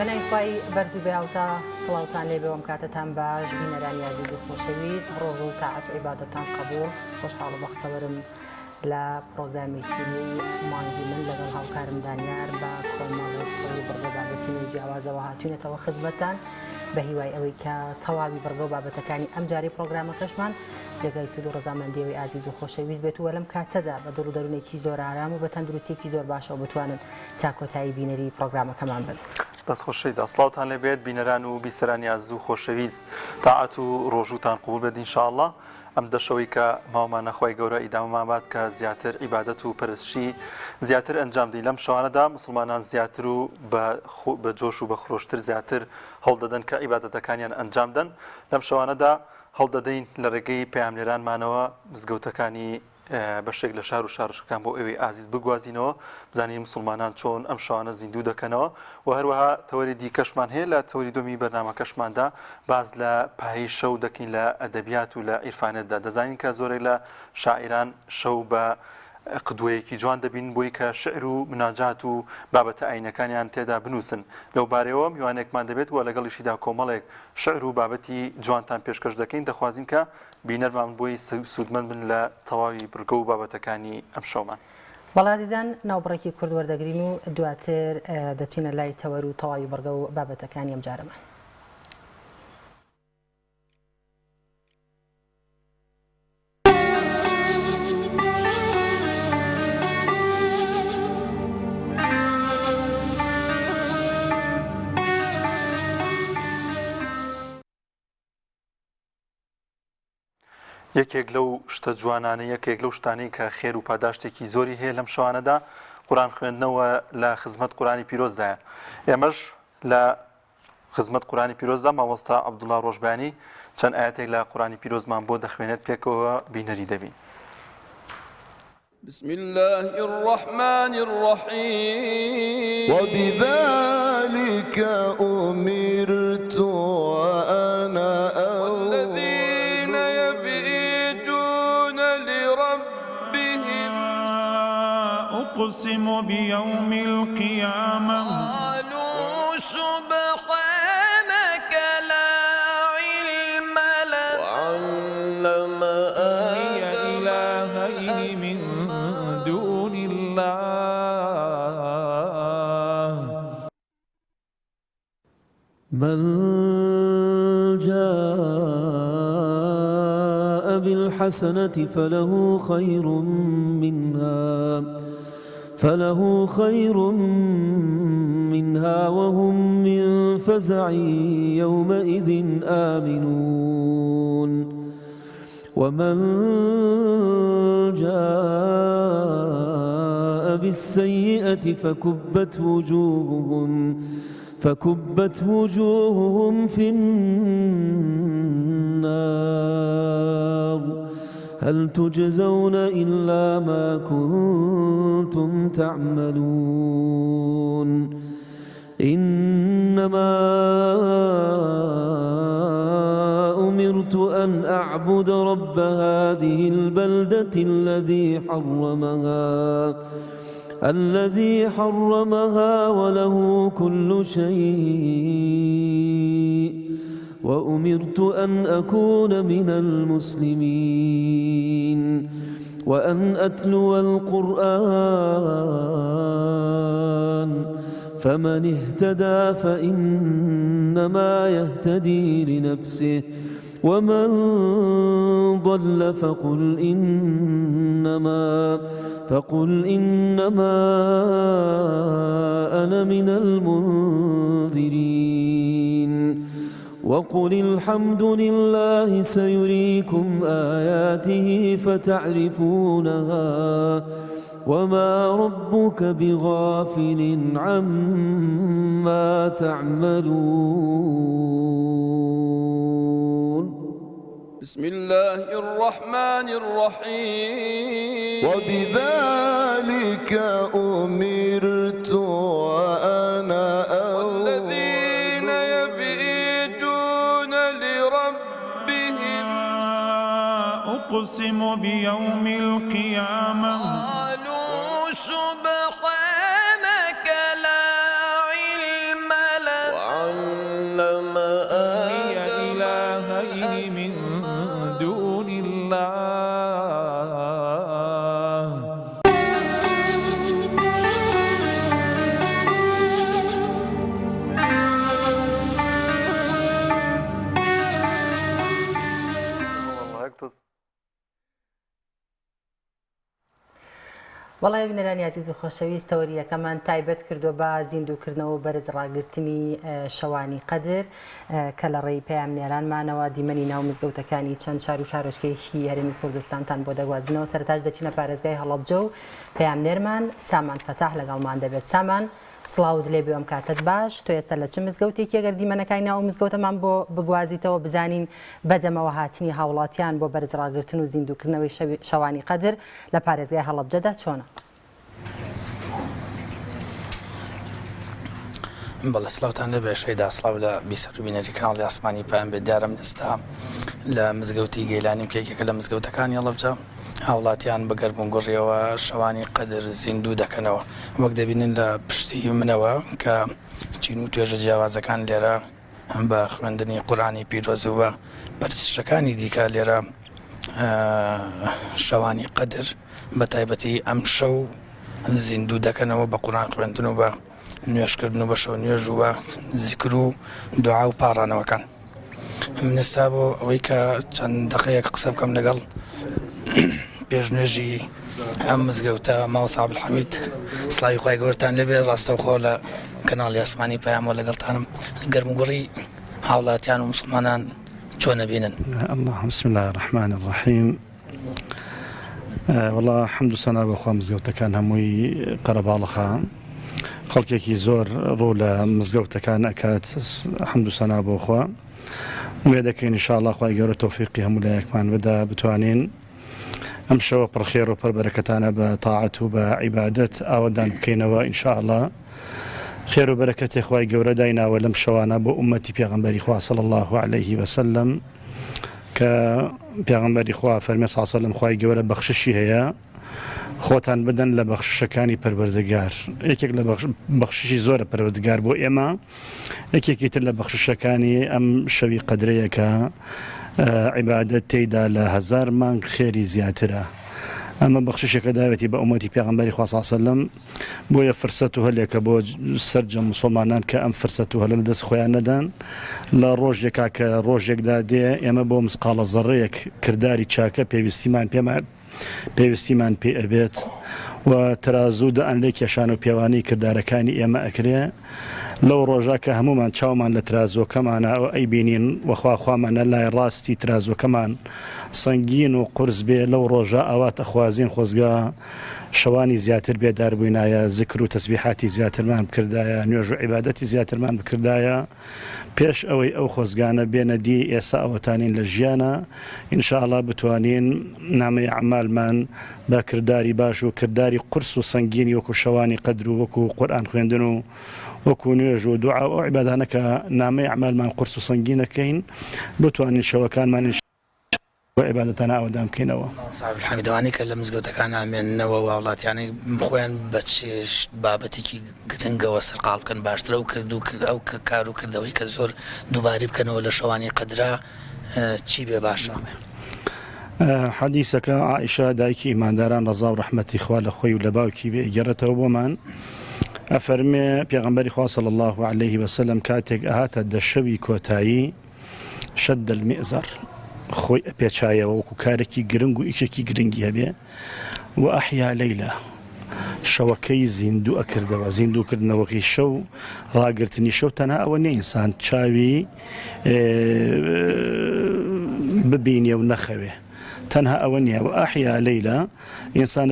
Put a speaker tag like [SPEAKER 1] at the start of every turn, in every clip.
[SPEAKER 1] بەنای خی بەرز و بێهاوتا سڵاوتان لێ بێوەم کاتتان باش بینەرانی عزیز و خۆشەویست ڕۆژ و تاعەت و عیبادەتان قبوڵ خۆشحاڵ و بەختەوەرم لە پرۆگرامێکی مانگی من لەگەڵ هاوکارم دانیار بە کۆمەڵێکی بڕگە بابەتی نوێی جیاوازەوە هاتوونێتەوە خزمەتتان بە هیوای ئەوەی کە تەواوی بڕگە و بابەتەکانی ئەم جارەی پرۆگرامەکەشمان جێگای سود و ڕەزامەندیەوەی عزیز و خۆشەویست بێت و لەم کاتەدا بە دڵ و دەروونێکی زۆر ئارام و بە تەندروستێکی زۆر باشەوە بتوانن تا کۆتایی بینەری پرۆگرامەکەمان بن.
[SPEAKER 2] دەست خۆشەی دەسڵاوتان لێبێت بینەران و بیسەرانی عزیز و خۆشەویست تاعەت و ڕۆژوتان قبول بێت ئینشاءڵڵا. ئەم دەشەوەی کە ماوەمان نەخوای گەورە ئیدامەمان بات کە زیاتر عیبادەت و پەرستشی زیاتر ئەنجام دەین لەم شەوانەدا مسلمانان زیاتر و بە جۆش و بە خۆشتر زیاتر هەڵدەدەن کە عیبادەتەکانیان ئەنجام دەن. لەم شەوانەدا هەڵدەدەین لە ڕێگەی پەیامنێرانمانەوە مزگەوتەکانی بەشێک لە شار و شارشەکان بۆ ئەوەی ئازیز بگوازینەوە بزانین مسلمانان چۆن ئەم شەوانە زیندوو دەکەنەوە و هەروەها تەوەری دیکەشمان هەیە لە تەوەری دومی بەرنامەکەشماندا باز لە پاهەی شەو دەکەین لە ئەدەبیات و لە عیرفانەتدا. دەزانین کە زۆرێک لە شاعیران شەو بە قدوەیەکی جوان دەبین بۆی کە شعر و مناجات و بابەتە ئاینەکانیان تێدا بنووسن. لەو بارەوە میوانێکمان دەبێت و لەگەڵیشیدا کۆمەڵێک شعر و بابەتی جوانتان پێشکەش دەکەین. دەخوازین کە بینەرمان بۆی سوودمەند بن لە تەواوی بڕگە و بابەتەکانی ئەم شەومان.
[SPEAKER 1] بەڵادیزان ناوبڕێکی کورد وەردەگرین و دواتر دەچینە لای تەوەر و تەواوی بڕگە و بابەتەکانی ئەم جارەمان.
[SPEAKER 2] یەکێک لەو شتە جوانانە یەکێک لەو شتانەی کە خێر و پاداشتێکی زۆری هەیە لەم شەوانەدا قورآن خوێندنەوە لە خزمەت قورآنی پیرۆزدایە. ئێمەش لە خزمەت قورآنی پیرۆزدا مامۆستا عەبدوڵڵا ڕۆژبانی چەند ئاەتێک لە قورآنی پیرۆزمان بۆ دەخوێنێت پێکەوە بینەری دەبین.
[SPEAKER 3] بسم الله الرحمن الرحيم
[SPEAKER 4] وبذلك أمرت وأنا
[SPEAKER 3] والذين يبيتون لربهم
[SPEAKER 5] أقسم بيوم القيامة
[SPEAKER 3] قالوا سبحانك لا علم لنا
[SPEAKER 4] وعلم
[SPEAKER 5] إلهين من دون الله من جاء بالحسنة فله خير منها وهم من فزع يومئذ آمنون ومن جاء بالسيئة فكبت وجوههم في النار هل تجزون إلا ما كنتم تعملون إنما أمرت أن أعبد رب هذه البلدة الذي حرمها وله كل شيء وأمرت أن أكون من المسلمين وأن أتلو القرآن فمن اهتدى فإنما يهتدي لنفسه ومن ضل فقل إنما أنا من المنذرين وقل الحمد لله سيريكم آياته فتعرفونها وما ربك بغافل عما تعملون.
[SPEAKER 3] بسم الله الرحمن الرحيم
[SPEAKER 4] وبذلك أمرت وأنا
[SPEAKER 3] والذين يبيتون لربهم
[SPEAKER 5] أقسم بيوم القيامة
[SPEAKER 3] قالوا سبحانك لا علم لنا
[SPEAKER 5] من دون الله
[SPEAKER 1] وڵای بنەرانی عزیز و خۆشەویست تەوەریەکەمان تایبەت کردو بە زیندووکردنەوە و بەرز ڕاگررتنی شەوانی قەدر کە لە ڕێی پەیامنێرانمانەوە دیمەنی ناو مزگەوتەکانی چەند شار و شارۆچکەیەکی هەرێمی کوردستانتان بۆ دەگوازنەوە. سەرتاش دەچینە پارێزگای هەڵەبجە و پەیامنێرمان سامان فەتاح لەگەڵمان دەبێت. سامان سڵاوت لێ بێ ئەم کاتت باش. تۆ ئێستا لە چ مزگەوتێکی ئەگەر دیمەنەکانی ناو مزگەوتەمان بۆ بگوازیتەوە بزانین بەدەمەوە هاتنی هاوڵاتیان بۆ بەرز ڕاگررتن و زیندووکردنەوەی شەوانی قەدر لە پارێزگای هەڵەبجەدا چۆنە؟
[SPEAKER 6] بەڵێ سڵاوتان لێ بێ شەیدا سڵاو لە بیسەر و بینەری کاناڵی ئاسمانی پایان بێت. دیارەم ئێستا لە مزگەوتی گەیلانی کێکێکە لە مزگەوتەکانی هەڵەبجە هاوڵاتیان بەگەربوون گوڕیەوە شەوانی قەدر زیندوو دەکەنەوە. وەک دەبینن لە پشتی منەوە کە چین و توێژە جیاوازەکان لێرە بە خوێندنی قورآانی پیرۆز و بە بەرزشەکانی دیکە لێرە شەوانی قەدر بە تایبەتی ئەم شەو زیندوو دەکەنەوە بە قورآن خوێندن و بە نوێشکردن و بە شەو نوێژ و بە زیکر و دوعا و پاڕانەوەکان. من ئێستا بۆ ئەوەی کە چەند دەقەیەک قسە بکەم لەگەڵ پێشنوێژی ئەم مزگەوتە ماوە عەبدولحەمید سڵاوی خوای گەورەتان لێبێ. ڕاستەوخۆ لە کەناڵی ئاسمانی پەیامەوە لەگەڵتانم گەرموگوڕی هاوڵاتیان و موسڵمانان چۆنە بینن.
[SPEAKER 7] اللهم بسم الله الرحمن الرحیم. والله حەمد و سەنا بەخوا مزگەوتەکان هەمووی قەرەباڵغا خەڵکێکی زۆر ڕوو لە مزگەوتەکان ئەکات. حەمد و سەنا بۆخوا وێ دەکەین ئینشاءالله خوای گەورە تەوفیقی هەموو لایەکمان بدا بتوانین ئەم شەوە پڕخێر و پڕبەرەکەتانە بە تاعەت و بە عیبادەت ئاوەدان بکەینەوە ئینشاءالله. خێر و بەرەکەتی خوای گەورە دایناوە لەم شەوانە بۆ ئومەتی پێغەمبەری خوا صلی الله عليه وسلم کە پێغەمبەری خوا فەرمێ صلی الله عليه وسلم خوای گەورە بەخششی هەیە خۆتان بدەن لە بەخششەکانی پەروەردگار. یەکێک لە بەخششی زۆرە پەروەردگار بۆ ئێمە، یەکێکی تر لە بەخششەکانی ئەم شەوی قەدرەیە کە عیبادەت تێیدا لە 1000 مانگ خێری زیاترە. ئەمە بەخششێکە داوێتی بە ئومەتی پێغەمبەری خوا صلی الله عليه وسلم بۆیە فرسەت و هەلێکە بۆ سەرجە مسلمانان کە ئەم فرسەت و هەلە لەدەست خۆیان نەدان لە ڕۆژێکا کە ڕۆژێکدا دێ ئێمە بۆ مسقالە زەڕەیەک کردداری چاکە پێویستیمان پێ ئەبێت و تەرازوو دەئەن لێ کێشان و پێوانەی کردارەکانی ئێمە ئەکرێ. لەو ڕۆژە کە هەمومان چاومان لە ترازۆکەمانە ئەو ئەی بینین وەخوا خوامان لای ڕاستی ترازۆکەمان سەنگین و قورس بێ لەو ڕۆژە ئەوات ئەخوازین خۆزگا شەوانی زیاتر بێدار بووینایە، زیکر و تەسبیحاتی زیاترمان بکردایە، نوێژ و عیبادەتی زیاترمان بکردایە پێش ئەوەی ئەو خۆزگانە بێنە دی ئێستا ئەوەتانین لە ژیانە ئینشاءالله بتوانین نامەی عەمالمان بە کردداری باش و کردداری قورس و سەنگینی وەکو شەوانی قەدر و وەکو قورئان خوێندن و وەکو نوێژ و دوعا و عیبادانە کە نامەی عەمالمان قورس و سەنگینەکەین بتوانین شەوەکانمان عیبادەتانە ئاوەدان بکەینەوە.
[SPEAKER 6] عەبدولحەمیدەوانی کە لە مزگەوتەکان ئامێننەوە وڵاتیانی خۆیان بە بابەتێکی گرنگەوە سەرقاڵ بکەن باشترە و کرد و ئەو کار و کردەوەی کە زۆر دووباری بکەنەوە لە شەوانی قەدرا چی بێ باشە؟
[SPEAKER 7] حەدیسەکە عائیشە دایکی ئیمانداران ڕەزا و ڕەحمەتی خوا لە خۆی و لە باوکی بێ ئەگەڕێتەوە بۆمان ئەفەرمێ پێغەمبەری خوا صلی الله عليه وسلم کاتێک ئەهاتە دەشەوی کۆتایی شەد المئزەر خۆی ئەپێچایەوە وەکو کارێکی گرنگ و ئیشێکی گرنگی هەبێ و ئەحیا لەیلە شەوەکەی زیندوو ئەکردەوە. زیندووکردنەوەکەی شەو ڕاگررتنی شەو تەنها ئەوە نیە ئینسان چاوی ببینێ و نەخەوێ، تەنها ئەوە نییە و ئەحیا لەیلە ئینسان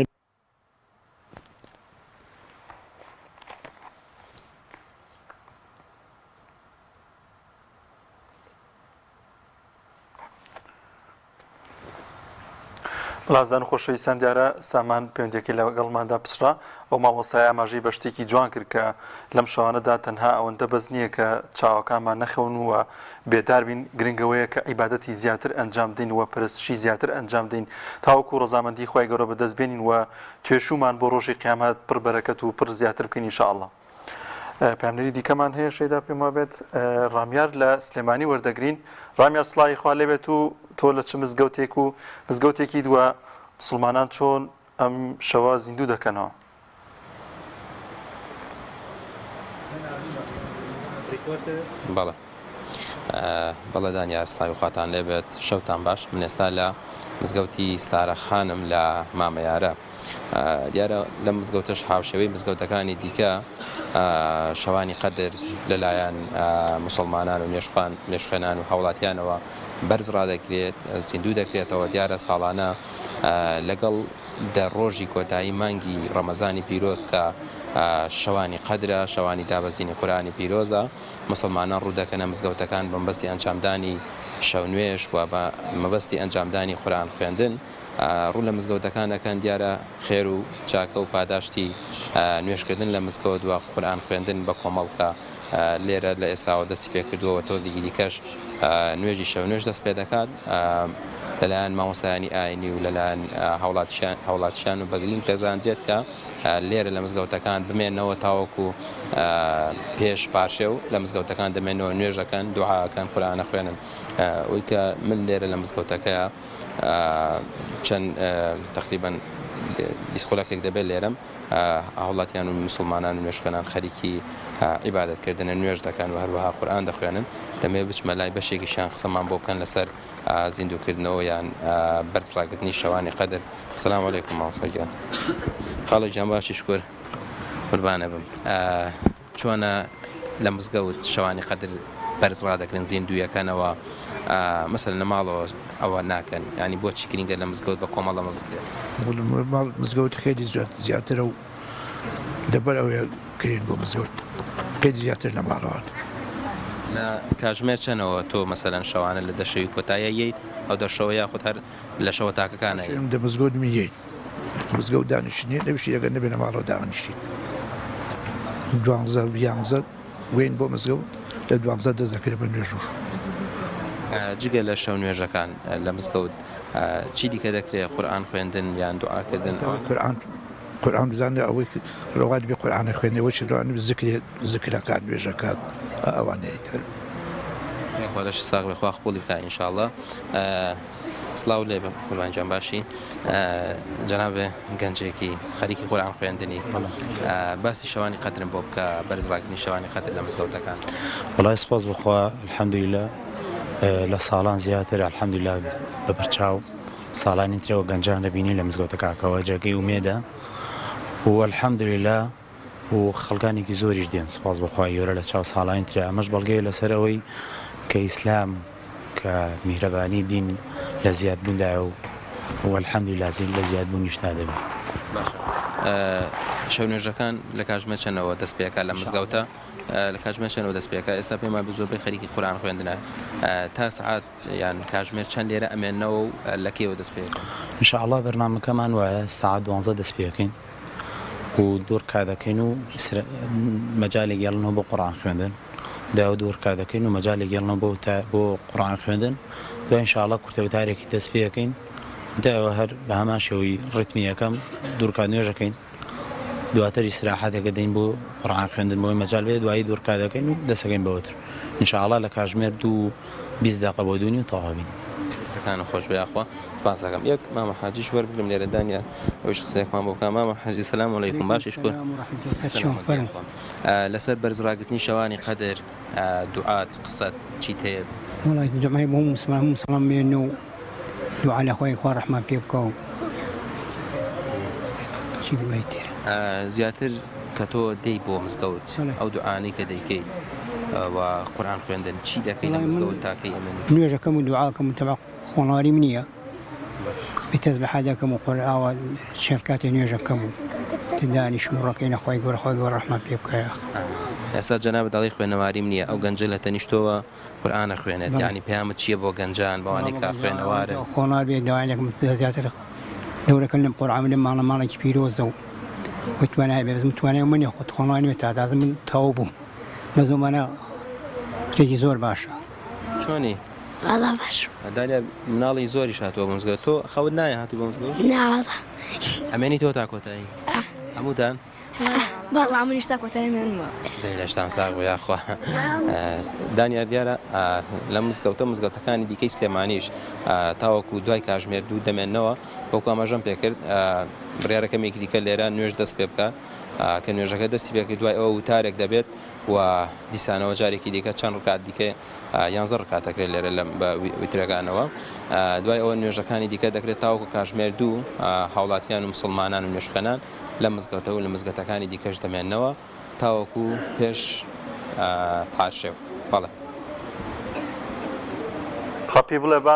[SPEAKER 2] لازان خۆشەویستان دیارە سامان پەیوەندێکی لەگەڵماندا پسرا ئەو ماوەسای ئاماژەی بە شتێکی جوان کرد کە لەم شەوانەدا تەنها ئەوەندە بەس نییە کە چاوەکانمان نەخەون وە بێدار بین گرنگەوەیە کە عیبادەتی زیاتر ئەنجام دین وە پەرستشی زیاتر ئەنجام دین تاوەکو ڕەزامەندی خوای گەورە بەدەست بێنین و توێشومان بۆ ڕۆژی قیامەت پڕ بەرەکەت و پڕ زیاتر بکەین ئینشاءالله. پەیامنەری دیکەمان هەیە شەیدا پێم وابێت ڕامیار لە سلێمانی وەردەگرین. ڕامیار سڵای خوا لێبێت و تۆ لە چ مزگەوتێک و مزگەوتێکی دووە مسلمانان چۆن ئەم شەوە زیندوو دەکەنەوە؟
[SPEAKER 8] بەڵێ دانیار سڵاوی خواتان لێبێت شەوتان باش. من ئێستا لە مزگەوتی ستارەخانم لە مامەیارە. دیارە لە مزگەوتش هاوشێوەی مزگەوتەکانی دیکە شەوانی قەدر لەلایەن مسلمانان و مێشخێنان و هاوڵاتیانەوە بەرز ڕادەکرێت، زیندوو دەکرێتەوە. دیارە ساڵانە لەگەڵ ڕۆژی کۆتایی مانگی ڕەمەزانی پیرۆز کە شەوانی قەدرە، شەوانی دابەزینی قورئانی پیرۆزە، مسلمانان ڕوودەکەنە مزگەوتەکان بە مەبەستی ئەنجامدانی شەونوێژ و بە مەبەستی ئەنجامدانی قورئان خوێندن. ڕوو لە مزگەوتەکانەکەن دیارە خێر و چاکە و پاداشتی نوێشکردن لە مزگەوت و قورئان خوێندن بە کۆمەڵکە لێرە لە ئێستاوە دەستی پێ کردووەوە. تۆزێکی دیکەش نوێژی شەونوێژ دەست پێ دەکات لەلایەن مامۆستایانی ئاینی و لەلایەن هاوڵاتیان و بەگرنگ دەزانجێت کە لێرە لە مزگەوتەکان بمێنەوە تاوەکو پێش پاشێ و لە مزگەوتەکان دەمێنەوە نوێژەکەن، دوعاکەن، قورئانە خوێنن. ئەوەی کە من لێرە لە مزگەوتەکەیە چەند تقریباً 20 خولەکێک دەبێت لێرەم هاوڵاتیان و مسلمانان و نوێژخێنان خەریکی عیبادەتکردنە، نوێژ دەکەن و هەروەها قورئان دەخوێنن. دەمەوێت بچمە لای بەشێکیشیان قسەمان بۆ بکەن لەسەر زیندووکردنەوە یان بەرزڕاگرتنی شەوانی قەدر. سەلام عەلەیکوم مامۆستاگیان. خاڵە گیان باشی شکر قوربانە بم. چۆنە لە مزگەوت شەوانی قەدر بەرز ڕادەکرن زیندوویەکەنەوە مەسەلەن لە ماڵەوە ئەوە ناکەن، ینی بۆچی گرینگە لە مزگەوت بە کۆمەڵەمە بکرێت؟
[SPEAKER 9] مزگەوت خێری زیاترە و لەبەر ئەوەیە کرێن بۆ مزگەوت پێی زیاتر لە ماڵەوە.
[SPEAKER 8] لە کاتژمێر چەنەوە تۆ مەسەلەن شەوانە لە دەشەوی کۆتاییە یەیت ئەو دەشەوە یاخود هەر لە شەوە تاکەکانە
[SPEAKER 9] دە مزگەوت میێیت مزگەوت دانیشتنیە لەوشی ئەگەر نەبێنە ماڵەوە دانیشتی 12 وێن بۆ مزگەوت لە 12 دەست دەکرێت بە نوێژوو.
[SPEAKER 8] جگە لە شەو نوێژەکان لە مزگەوت چی دیکە دەکرێت؟ قورئان خوێندن یان دوعاکردن؟
[SPEAKER 9] قورئان بزانێت ئەوەی ڕەوات بێ قورئانە خوێندنەوەی ڕوان زیکرەکان نوێژەکان ئەوانەیە تر.
[SPEAKER 8] خوا لەش ساغ بێ، خوا قبوڵی بکات ئینشاءڵڵا. سڵاو لێ بە قوربانجان باشی. جەنابێ گەنجێکی خەریکی قورئان خوێندنی باسی شەوانی قەدرم بۆ بکە، بەرزڕاگرتنی شەوانی قەدر لە مزگەوتەکان.
[SPEAKER 10] وەڵای سپاس بخوا الحەمدولیلا لە ساڵان زیاتر الحەمدولیلا بە بەرچاو ساڵانی ترەوە گەنجان دەبینی لە مزگەوتەکەکەوە جێگەی ومێدە و الحەمدولیلا و خەڵکانێکی زۆریش دێن. سپاس بخوای گەورە لە چاو ساڵانی ترە. ئەمەش بەڵگەیە لەسەرەوەی کە ئیسلام کە میهرەبانی دین لە زیادبووندایە و الحەمدولیلا لە زیادبوونیشدا دەبێت.
[SPEAKER 8] باشە. شەو نوێژەکان لە کاتژمێر چەندەوە دەست پێەکە لە مزگەوتە؟ لە کاتژمێر چەندەوە دەست پێەکە؟ ئێستا پێمان زۆربەی خەریکی قورئان خوێندنە. تا سعات یان کاتژمێر چەند لێرە ئەمێنەوە و لە کێوە دەست پێەکەن؟
[SPEAKER 10] ئینشاءڵڵا بەرنامەکەمان وایە ساعات 12 دەست پێەکەین و دوور کا دەکەین و مەجالێک گەڵنەوە بۆ قورئان خوێندن، دا دوور کا دەکەین و مەجالێک گەڵنەوە بۆ قورئان خوێندن. دوای ئینشاءڵڵا کورتەوتارێکی دەست پێەکەین، داوە هەر بە هەمان شێوەی ڕیتمی یەکەم دوور کا نوێژەکەین، دواتر ئیستراحەتێکە دەین بۆ قورئان خوێندن بۆی مەجال بێت، دوایی دوور کا دەکەین و دەستەکەین بەوتر. ئینشاءڵڵا لە کاتژمێر 20 دقیقە بۆ دوونی و تەواو بین.
[SPEAKER 8] دەستەکانە خۆش بێ یاخوا. باس دەکەم یەک مامە حاجیش وەربگرم لێرە دانیا ئەوش قسەیەکمان بۆ بکەم. مامە حاجی سەلام عەلەیکوم، باشی شکر. لەسەر بەرزڕاگرتنی شەوانی قەدر دوعات قسەت چیت هەیە؟
[SPEAKER 11] وڵای دوعای بۆ مسلمان بێنە و دوعا لە خۆی خوا ڕەحمان پێ بکە و چی بڵێ تر.
[SPEAKER 8] زیاتر کە تۆ دەی بۆ مزگەوت ئەو دوعانەی کە دەیکەیت و قورئان خوێندن چی دەکەی لە مزگەوت تاکەی ئەمەنی؟
[SPEAKER 11] نوێژەکەم و دوعاکەم و تەبع خۆڵاری منیە بتەسبیح دەکەم و قورئاوە شەرکاتی نوێژەکەم و دانیشم و ڕەکەی نەخوای گەورە خۆی گەورە ڕەحمان پێ بکە.
[SPEAKER 8] ئێستا جەناب دەڵی خوێنەواریم نییە، ئەو گەنجە لە تەنیشتۆوە قورئانە خوێنێت، یعنی پەیامت چییە بۆ گەنجان بەوانەی کە خوێنەوارن؟
[SPEAKER 11] خۆڵار بێت داوایەکەم زیاتر دەورەکەن لەم قورئان لەم ماڵێکی پیرۆزە و وتوانای بێ بزم توانای منی خۆت خۆڵانی وێت تا دازم من تەواو بووم بە زۆمانە شتێکی زۆر باشە.
[SPEAKER 8] چۆنی؟
[SPEAKER 12] والله باش.
[SPEAKER 8] دالیا مناڵی زۆری هاتووە بۆ مزگەوت. تۆ خەوت نایە هاتی بۆ مزگەوت؟
[SPEAKER 12] نا والله.
[SPEAKER 8] ئەمێنی تۆ تا کۆتایی؟ هەمووتان؟
[SPEAKER 12] بەڵام منیش تا کۆتایی منمە
[SPEAKER 8] لە شتان ساغ بۆ یاخوا دانیار دیارە لە مزگەوتەکانی دیکەی سلێمانیش تاوەکو دوای کاژمێر دوو دەمێنەوە بەڵکو ئاماژەم پێکرد بڕیارەکەمێکی دیکە لێرە نوێژ دەست پێ بکە کە نوێژەکە دەستی پێکرد دوای ئەوە وتارێک دەبێت و دیسانەوە جارێکی دیکە چەند ڕکات دیکە 11 ڕکاتەکرێت لێرە بە وترەکانەوە دوای ئەوە نوێژەکانی دیکە دەکرێت تاوەکو کاژمێر دوو هاوڵاتیان و مسلمانان و نوێژخەنان لە مزگەوتە و لە مزگەوتەکانی دیکەش دەمێنەوە تاوەکو پێش پاشێو بەڵێ
[SPEAKER 2] خەپی بڵێ بە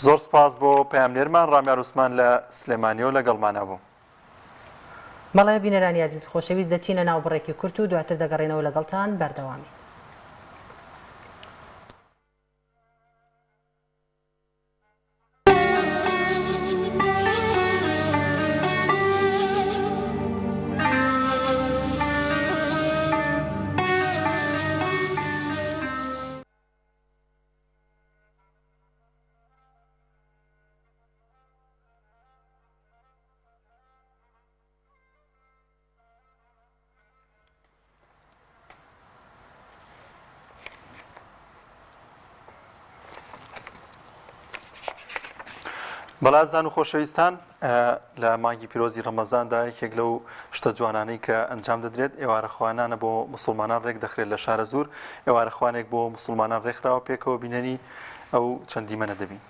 [SPEAKER 2] زۆر سپاس بۆ پەیامنێرمان ڕامیار عوسمان لە سلێمانیەوە لەگەڵمانە بوو.
[SPEAKER 1] بەڵێ بینەرانی عزیز خۆشەویست دەچینە ناو بڕێکی کورت و دواتر دەگەڕێنەوە لەگەڵتان بەردەوامی.
[SPEAKER 2] بەڵازان و خۆشەویستان لە مانگی پیرۆزی ڕەمەزاندا یەکێک لەو شتە جوانانەی کە ئەنجام دەدرێت ئێوارەخوانانە بۆ مسلمانان ڕێک دەخرێت لە شارە زۆر ئێوارەخوانێک بۆ مسلمانان ڕێکخراوە پێکەوە بینەنی ئەو چەندی منە دەبین.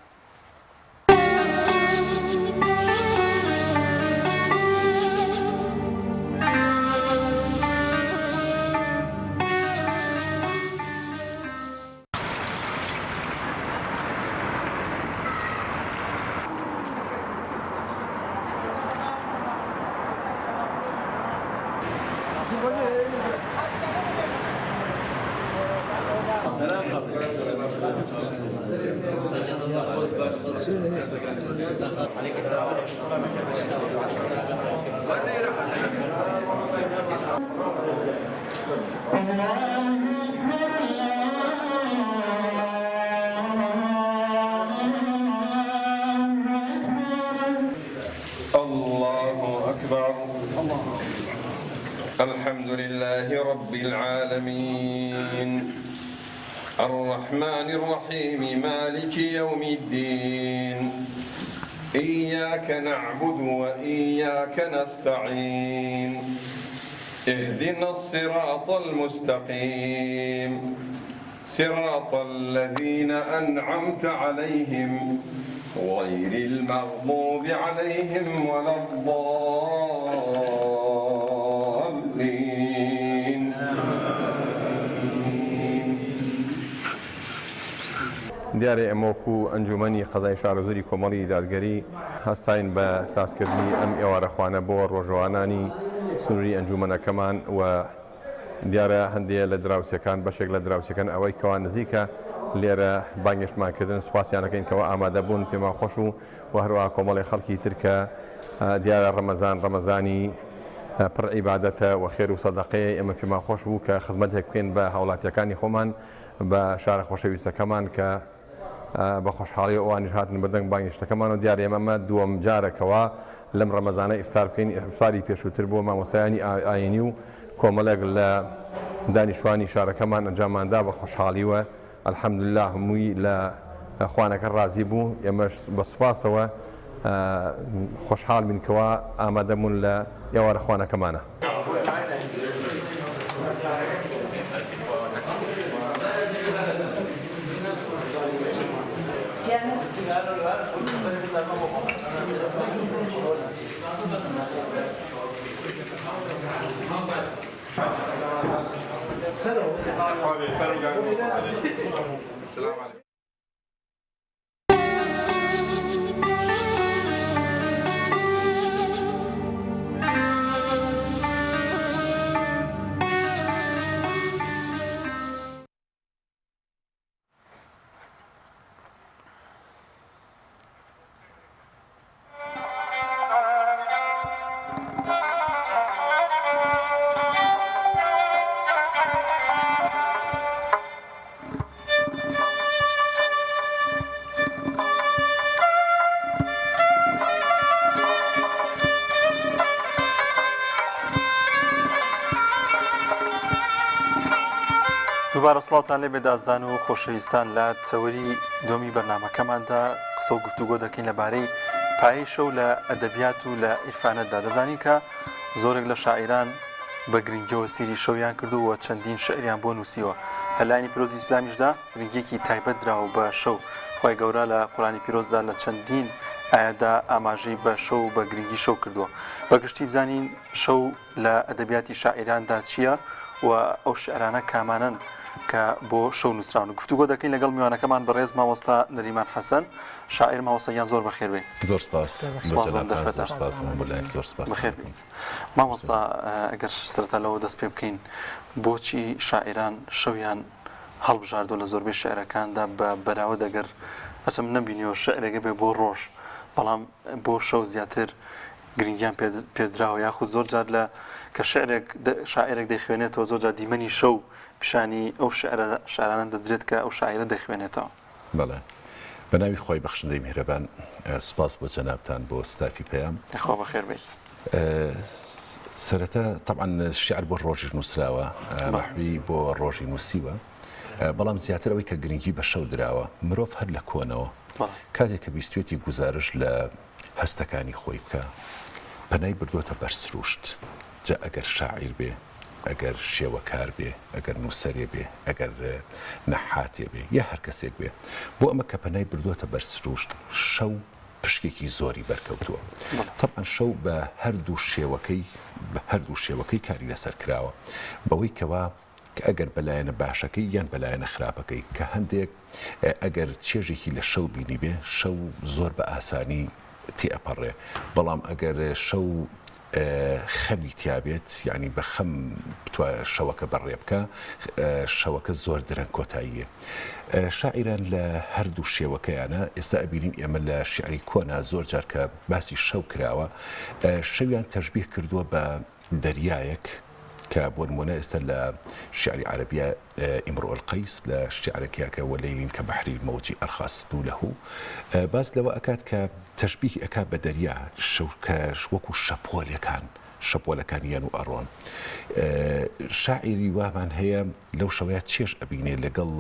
[SPEAKER 13] الحمد لله رب العالمين الرحمن الرحيم مالك يوم الدين إياك نعبد وإياك نستعين اهدنا الصراط المستقيم صراط الذين أنعمت عليهم غير المغضوب عليهم ولا الضالين
[SPEAKER 14] دیارێ ئەمەوەکو ئەنجومەنی قەزای شارەزوری کۆمەڵی دادگەری هەستاین بە سازکردنی ئەم ئێوارەخوانە بۆ ڕۆژەوانانی سنووری ئەنجومەنەکەمان و دیارە هەندێک لە دراوسەکان بەشێک لە دراوسەکان ئەوەی کەوا نزیکە لێرە بانگشتمانکردن سوپاسیانەکەین کەەوە ئامادە بوون پێمان خۆش و هەروە کۆمەڵی خەڵکی ترکە دیارە ڕەمەزانی پڕ عیبادەتە و خێر و سەدەقەیە ئێمە پێمان خۆش بوو کە خزمەتێک بکەین بە هاوڵاتیەکانی خۆمان بە شارە خۆشەویستەکەمان کە بە خۆشحاڵی ئەوانیش هاتن بەدەنگ بانگشتەکەمان و دیارە ئێمەمە دووەم جارێکەوە لەم ڕەمەزانە ئیفتار بکەین ئیفتاری پێشووتر بۆ مامۆسایانی ئاینی و کۆمەڵێک لە دانیشتوانی شارەکەمان ئەنجاماندا بە خۆشحاڵیوە الحەمدولله هەمووی لە خوانەکە ڕازی بوو ئێمەش بە سوپاسەوە خۆشحاڵ بینکەوە ئامادەبوون لە ئێوارە خوانەکەمانە.
[SPEAKER 13] السلام عليكم.
[SPEAKER 2] دووبارە سڵاوتان لێ بێدازان و خۆشەویستان لە تەوەری دومی بەرنامەکەماندا قسە و گفتوگۆ دەکەین لەبارەی پایەی شەو لە ئەدەبیات و لە ئیرفانەتدا. دەزانین کە زۆرێک لە شاعیران بە گرنگیەوە سیری شەویان کردووە، چەندین شعریان بۆ نووسیوە. هەلانی پیرۆزی ئیسلامیشدا گرنگیەکی تایبەت دراوە بە شەو. خی گەورە لە قورآنی پیرۆزدا لە چەندین ئاەدا ئاماژەی بە شەو بە گرنگی شەو کردووە. بەگشتی بزانین شەو لە ئەدەبیاتی شاعیراندا چییە و ئەو شعرانە کامانن کە بۆ شەو نووسراون و گفتوگۆ دەکەین لەگەڵ میوانەکەمان بەڕێز مامۆستا نەریمان حەسەن، شاعیر. مامۆستایان زۆر بەخێر بێ.
[SPEAKER 15] زۆر سپاس.
[SPEAKER 2] بەخێر بێت. مامۆستا ئەگەر سەرەتا لەوە دەست پێ بکەین، بۆچی شاعیران شەویان هەڵبژاردۆ لە زۆربەی شعرەکاندا بە بەراوە دەگەر ئەچەم نەبینیەوە شعرێکە بێ بۆ ڕۆژ، بەڵام بۆ شەو زیاتر گرنگیان پێدراوە، یاخود زۆر جار لە کە شاعرێک دەیخوێنێتەوە زۆر جار دیمەنی شەو پیشانی ئەو شعرانە دەدرێت کە ئەو شاعرە دەیخوێنێتەوە.
[SPEAKER 15] بەڵێ، بە ناوی خۆی بەخشندەی میهرەبان، سپاس بۆ جەنابتان بۆ ستافی پێیان.
[SPEAKER 2] خوا بەخێر بێت.
[SPEAKER 15] سەرەتا طبعاً شعر بۆ ڕۆژی نووسراوە، ڕەحوی بۆ ڕۆژی نووسیوە، بەڵام زیاتر ئەوەی کە گرنگی بە شەو دراوە، مرۆڤ هەر لە کۆنەوە کاتێک کە بیستوێتی گوزارش لە هەستەکانی خۆی بکە، پەنای بردوۆتە بەرسروشت. جا ئەگەر شاعیر بێ، ئەگەر شێوەکار بێ، ئەگەر نووسەرێ بێ، ئەگەر نەحاتێ بێ، یا هەر کەسێک بێ، بۆ ئەمە کە پەنای بردوۆتە بەرسروشت، شەو پشکێکی زۆری بەرکەوتووە. طبعاً شەو بە هەردوو شێوەکەی کاری لەسەر کراوە، بەوەی کەوا کە ئەگەر بەلایەنە باشەکەی یان بەلایەنە خراپەکەی، کە هەندێک ئەگەر چێژێکی لە شەو بینی بێ، شەو زۆر بە ئاسانی تێئەپەڕێ، بەڵام ئەگەر شەو خەمی تیابێت، یعنی بە خەم بتوانێت شەوەکە بەڕێ بکە، شەوەکە زۆر درەنگ کۆتاییە. شاعیران لە هەردوو شێوەکەیانە ئێستا ئەبینین ئێمە لە شعری کۆنا زۆر جار کە باسی شەو کراوە، شەویان تەشبیه کردووە بە دەریایەک کە بۆ نمونە ئێستا لە شعری عەرەبیە ئیمرؤ القەیس لە شعرێکیاکە وەلەیلین کە بەحری المەوجی ئەرخەسدو لەهو، باس لەوە ئەکات کە تەشبیه ئەکات بە دەریا، کە وەکو شەپۆلەکان یان و ئەڕۆن. شاعیری وامان هەیە لەو شەوەیە چێژ ئەبینێ لەگەڵ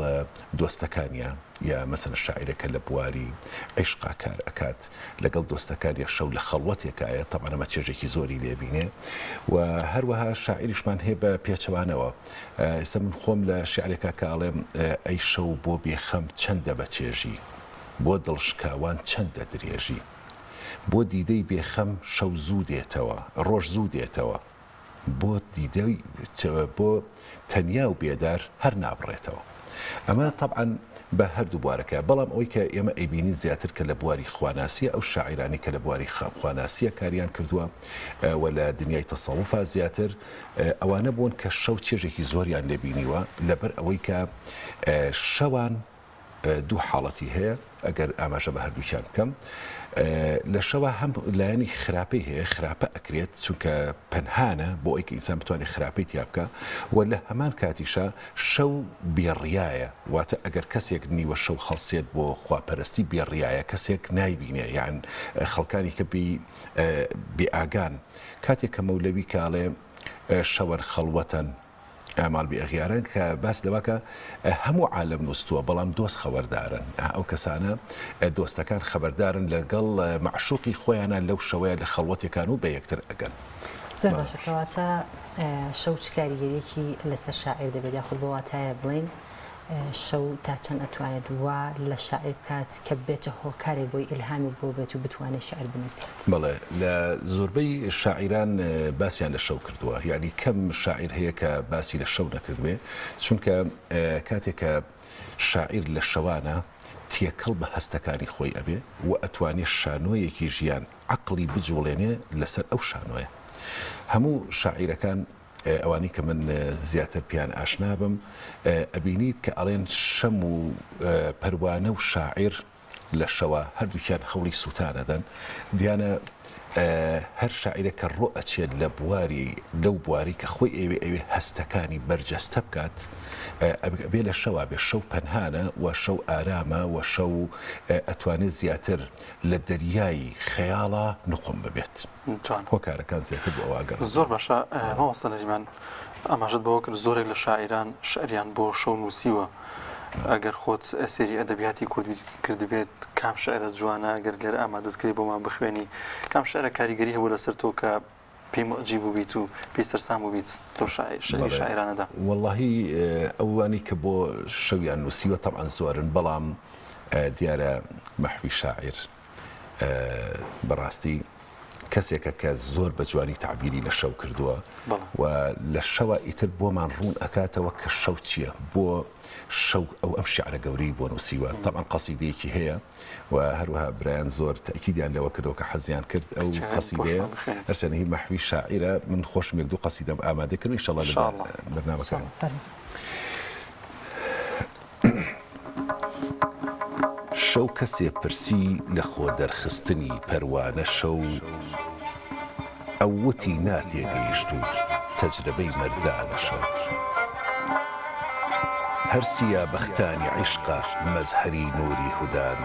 [SPEAKER 15] دۆستەکانیە، یا مەسەن شاعیرەکە لە بواری عیشقا کار ئەکات لەگەڵ دۆستەکانیە، شەو لە خەڵوەتێکایە، طبعاً ئەمە چێژێکی زۆری لێبینێ. و هەروەها شاعیریشمان هەیە بە پێچەوانەوە. ئێستا من خۆم لە شعرێکا کە ئەڵێم ئەی شەو بۆ بێخەم چەندە بە چێژی، بۆ دڵشکاوان چەندە درێژی، بۆ دیدەی بێخەم شەو زوو دێتەوە، ڕۆژ زوو دێتەوە، بۆ تەنیا و بێدار هەر نابڕێتەوە. ئەمە طبعاً بە هەردوو بوارەکە، بەڵام ئەوەی کە ئێمە ئەیبینین زیاتر کە لە بواری خواناسیە، ئەو شاعیرانی کە لە بواری خواناسیە کاریان کردووە و لە دنیای تەسەووفا زیاتر ئەوانە بوون کە شەو چێژێکی زۆریان لێبینیوە، لەبەر ئەوەی کە شەوان دوو حاڵەتی هەیە. ئەگەر ئاماژە بە هەردووکیان بکەم، لە شەوە هەم لایەنی خراپەی هەیە، خراپە ئەکرێت چونکە پەنهانە بۆ ئەوی کە ئینسان بتوانێت خراپەی تیا بکە، و لە هەمان کاتیشە شەو بێڕیایە، واتە ئەگەر کەسێک نیوە شەو خەڵسێت بۆ خواپەرستی بێڕیایە، کەسێک نایبینێ، یان خەڵکانی کە بێئاگان. کاتێک کە مەولەوی کاڵێ شەوەن خەڵوەتەن ئامال بێغیارن، کە باس لەوەکە هەموو عالم نووسووە، بەڵام دۆست خەوەردارن. ئەو کەسانە دۆستەکان خەبەردارن لەگەڵ معشوقی خۆیانە لەو شەوەیە لە خەڵوەتێکان و بە یەکتر ئەگەن.
[SPEAKER 1] زۆر باشەکەواتە شەو چ کاریگەریەکی لەسەر شاعیر دەبێت، یاخود بۆ واتایە بڵین شەو تا چەند ئەتوانێت وا لە شاعیر بکات کە بێتە هۆکارێک بۆی ئیلهامی بۆ بێت و بتوانێت شاعیر بنووسێت؟
[SPEAKER 15] بەڵێ، لە زۆربەی شاعیران باسییان لە شەو کردووە، یعنی کەم شاعیر هەیە کە باسی لە شەو نەکردوێ، چونکە کاتێک کە شاعیر لە شەوانە تێکەڵ بە هەستەکانی خۆی ئەبێ و ئەتوانێت شانۆیەکی ژیان عەقڵی بجوڵێنێ لەسەر ئەو شانۆیە. هەموو شاعیرەکان ئەوانی کە من زیاتر پیان ئاشنا بم، ئەبینیت کە ئەڵێن شەم و پەروانە و شاعیر لە شەوە هەردووکیان هەوڵی سووتانەدەن، دیانە هەر شاعیرە کە ڕۆ ئەچێت لە لەو بواری کە خۆی ئەوێ هەستەکانی بەرجەستە بکات، بێ لە شەوە بێ شەو پەنهانە و شەو ئارامە و شەو ئەتوانێت زیاتر لە دەریایی خەیاڵە نقم ببێت. هۆکارەکان زیاتر بۆ ئەواگەڕ.
[SPEAKER 2] زۆر باشە. مامۆستا نەریمان، ئەماژت بەوە کرد زۆرێک لە شاعیران شعریان بۆ شەو نووسیوە ئەگەر خۆت ئەسێری ئەدەبیاتی کوردی کردبێت کام شعرە جوانە ئەگەر لێرە ئامادەتکردی بۆمان بخوێنی کام شعرە کاریگەری هەبوو لەسەر تۆ کە پێی مەعجیب بوویت و پێی سەرسام بوویت لەو شعری شاعرانەدا؟
[SPEAKER 15] واللهی ئەوانی کە بۆ شەویان نووسیوە تەبعاً زۆرن بەڵام دیارە مەحوی شاعیر بەڕاستی کەسێکە کە زۆر بە جوانی تعبیری لە شەو کردووە و لە شەوە ئیتر بۆمان ڕوون ئەکاتەوە کە شەو چییە بۆ شەو ئەو ئەم شعرە گەورەی بۆ نووسیوە تەبعاً قەسیدەیەکی هەیە و هەروەها برایان زۆر تەکیدیان لەوە کردەوە کە حەزیان کرد ئەو قەسیدەیە هەرچەندە هی مەحوی شاعیرە من خۆشم یەک دوو قەسیدەم ئامادە کردن ئینشەڵڵا لە بەرنامەکان. شەو کەسێ پرسی لە خۆ دەرخستنی پەروانە شەو ئەو وتی ناتێگەیشت و تەجربەی مەردانە شەو هەرسیا بەختانی عیشقا مەزهەری نوری هودان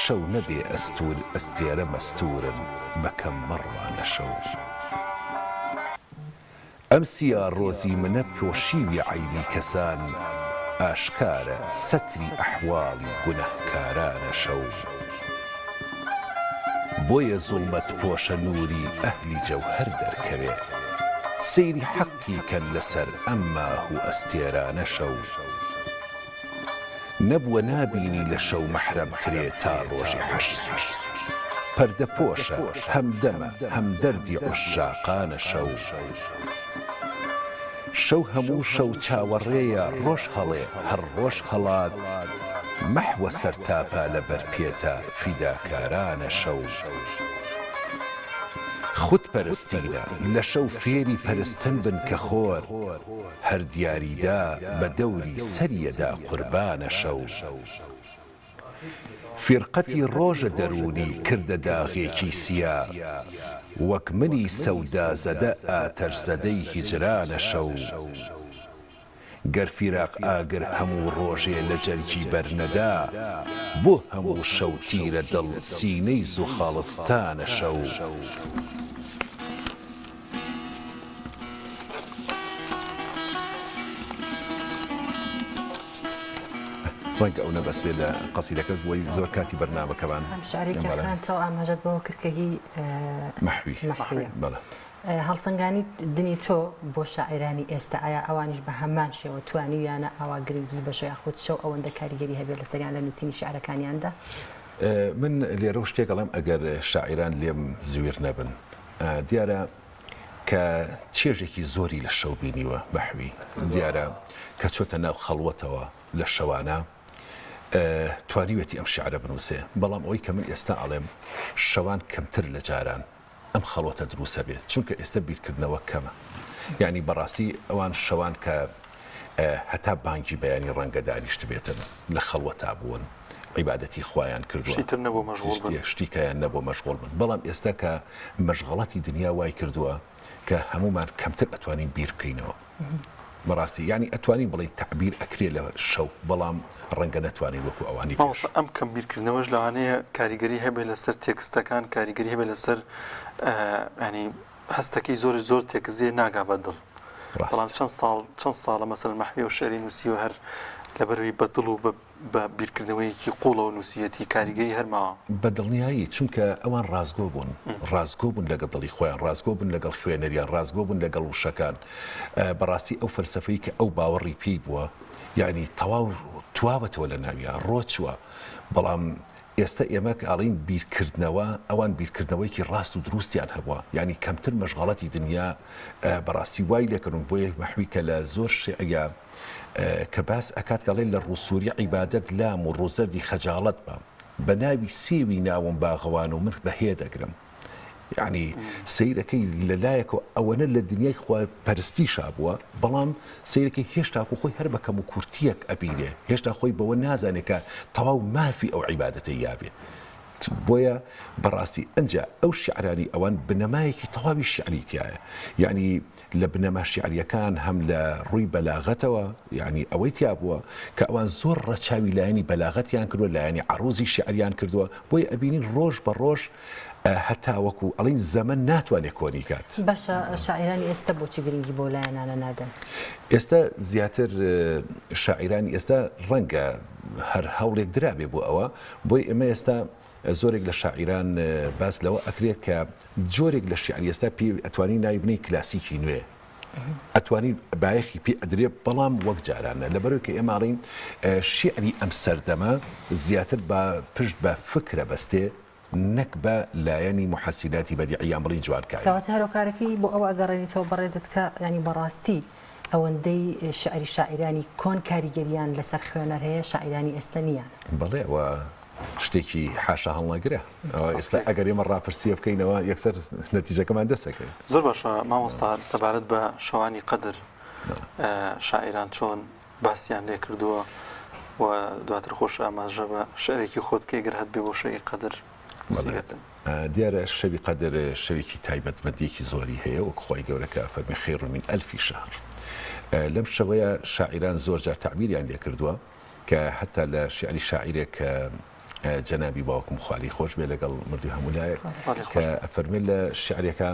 [SPEAKER 15] شەو نەبێ ئەستور ئەستێرە مەستورن بەکەم مەڕوانە شەو ئەم سیا ڕۆزی منە پۆشیوی عیبی کەسان ئاشکارە سەتری ئەحواڵی گونەهکارانە شەو بۆیە زوڵمەت پۆشە نووری ئەهلی جەوهەر دەرکەوێ سەیری حەقی کەن لەسەر ئەم ماه و ئەستێرانە شەو نەبووە نابینی لە شەو مەحرەمترێ تا ڕۆژی حەشر پەردە پۆشە هەم دەمە هەم دەردی عوشاقانە شەو شەو هەموو شەو چاوەڕێیە ڕۆژ هەڵێ هەر ڕۆژ هەڵات مەحوە سەرتاپا لە بەرپێتە فیداکارانە شەو خود پەرستینە لە شەو فێری پەرستن بن کە خۆر هەر دیاریدا بە دەوری سەریەدا قوربانە شەو فرقەتی ڕۆژە دەرونی کردە داغێکی سیا وەک منی سەودا زەدە ئاتەش زەدەی هیجرانە شەو گەر فیراق ئاگر هەموو ڕۆژێ لە جەرگی بەرنەدا بۆ هەموو شەو تیرە دڵ سینەی زوو خاڵستانە شەو ڕەنگە ئەو نەبەس بێ لە قەسیدەکەت بۆی زۆر کاتی بەرنامەکەمان
[SPEAKER 1] شعرێکی خوێنتەوە ئاماژەت بەوە کرد کە هی مەحویە هەڵسەنگانی دنی تۆ بۆ شاعیرانی ئێستا ئایا ئەوانیش بە هەمان شێوە توانیویانە ئاوا گرنگی بەشە یاخود شەو ئەوەندە کاریگەری هەبێت لە سەریان لە نووسینی شعرەکانیاندا؟
[SPEAKER 15] من لێرە شتێکەڵم ئەگەر شاعیران لێم زوێر نەبن دیارە کە چێژێکی زۆری لە شەو بینیوە مەحوی دیارە کە چۆتە ناو خەڵوەتەوە لە شەوانە توانیوێتی ئەم شعرە بنووسێ بەڵام ئەوەی کە من ئێستا ئەڵێم شەوان کەمتر لە جاران ئەم خەڵوەتە دروسە بێت چونکە ئێستا بیرکردنەوە کەمە یعنی بەڕاستی ئەوان شەوان کە هەتا بانگی بەیانی ڕەنگە دانیشت بێتن لە خەڵوەتا بوون عیبادەتی خۆیان کردووە شتیکەیان نەبوو مەشغوڵ بن بەڵام ئێستا کە مەشغەڵەتی دنیا وای کردووە کە هەمومان کەمتر ئەتوانین بیر بکەینەوە بەڕاستی ینی ئەتوانین بڵێ تعبیر ئەکرێ لە شەو بەڵام ڕەنگە نەتوانین وەکو ئەوانی
[SPEAKER 2] ئەم کەم بیرکردنەوەش لەوانەیە کاریگەری هەبێت لەسەر تێکستەکان کاریگەری هەبێت لەسەر ینی هەستەکەی زۆر تێکزیە ناگا بەدڵ بەڵام چەند ساڵە مەسەڵەن مەحوی و شعری نووسیوە هەر لەبەروی بەدڵ و بە بیرکردنەوەیەکی قوڵەوە نووسیەتی کاریگەری هەرماوە
[SPEAKER 15] بەدڵنیایی چونکە ئەوان ڕازگۆ بوون لەگەڵ دڵی خۆیان ڕازگۆ بوون لەگەڵ خوێنەریان ڕازگۆ بوون لەگەڵ وشەکان بەڕاستی ئەو فەلسەفەی کە ئەو باوەڕی پێی بووە یعنی تەواو تواوەتەوە لە ناویان ڕۆچووە بەڵام ئێستا ئێمە ئاڵین بیرکردنەوە ئەوان بیرکردنەوەیکی ڕاست و دروستیان هەبووە ینی کەمتر مەشغەڵەتی دنیا بەڕاستی وای لێکردن بۆیە مەحوی کە لە زۆر شێعە کە باس ئەکات گەڵێن لە ڕووسوری عیبادەت لام و ڕۆزەردی خەجاڵەت بە بە ناوی سێوی ناوم باغەوان و من بەهێ دەگرم یعنی سیرەکەی لەلایەکەوە ئەوەنە لە دنیای خوا پەرستیشا بووە بەڵام سیرەکەی هێشتا خۆی هەر بەکەم و کورتیەک ئەبینێ هێشتا خۆی بەوە نازانێت کە تەواو مافی ئەو عیبادەتەی یابێ بۆیە بەڕاستی ئەنجا ئەو شیعرانی ئەوان بنەمایەکی تەواوی شیعریتیایە یعنی لە بنەما شیعریەکان هەم لە ڕووی بەلاغەتەوە یعنی ئەوەی تیا بووە کە ئەوان زۆر ڕەچاوی لایەنی بەلاغەتیان کردووە لایەنی عروزی شیعریان کردووە بۆی ئەبینین ڕۆژ بە ڕۆژ هەتا وەکو ئەڵین زەمن ناتوانێت کۆنی کات.
[SPEAKER 1] باشە شاعرانی ئێستا بۆچی گرنگی بۆ لایەنانە نادەن؟
[SPEAKER 15] ئێستا زیاتر شاعرانی ئێستا ڕەنگە هەر هەوڵێک درابێ بۆ ئەوە بۆی ئێمە ئێستا زۆرێک لە شاعران باس لەوە ئەکرێت کە جۆرێک لە شیعری ئێستا پێ ئەتوانی ناوی بنەی کلاسیکی نوێ ئەتوانی بایەخی پێ ئەدرێ بەڵام وەک جارانە لەبەرەوەی کە ئێماڕین شیعری ئەم سەردەمە زیاتر بە پشت بە فکرە بەستێ نەک بە لایەنی محەسیناتی بەدیعیان بڵین جوانکاری.
[SPEAKER 1] کەواتە هەرۆکارەکەی بۆ ئەو ئەگەڕێنیتەوە بەڕێزت کە ینی بەڕاستی ئەوەندەی شعری شاعرانی کۆن کاریگەریان لەسەر خوێنەر هەیە شاعرانی ئێستا نیان.
[SPEAKER 15] بەڵێ ئەوە شتێکی حاشا هەڵناگرە ئێستا ئەگەر ئێمە ڕاپرسیە بکەینەوە یەکسەر نەتیجەکەمان دەسەکەین.
[SPEAKER 2] زۆر باشە مامۆستا سەبارەت بە شەوانی قەدر شاعران چۆن باسییان لێ کردووە و دواتر خۆش ئاماژە بە شعرێکی خۆت کێگەر هەت بێ بۆ شەوی قەدر
[SPEAKER 15] دیارە شەوی قەدر شەوێکی تایبەتمەندیەکی زۆری هەیە وەک خۆی گەورەکە فەرمی خێر من ئەلفی شەهر. لەم شەوەیە شاعران زۆر جار تعبیریان لێ کردووە کە حتا لە شعری شاعرێک جەنابی باوکم خوالی خۆش بێ لەگەڵ مردوی هەمولایەک کە ئەفەرمێ لە شعرێکە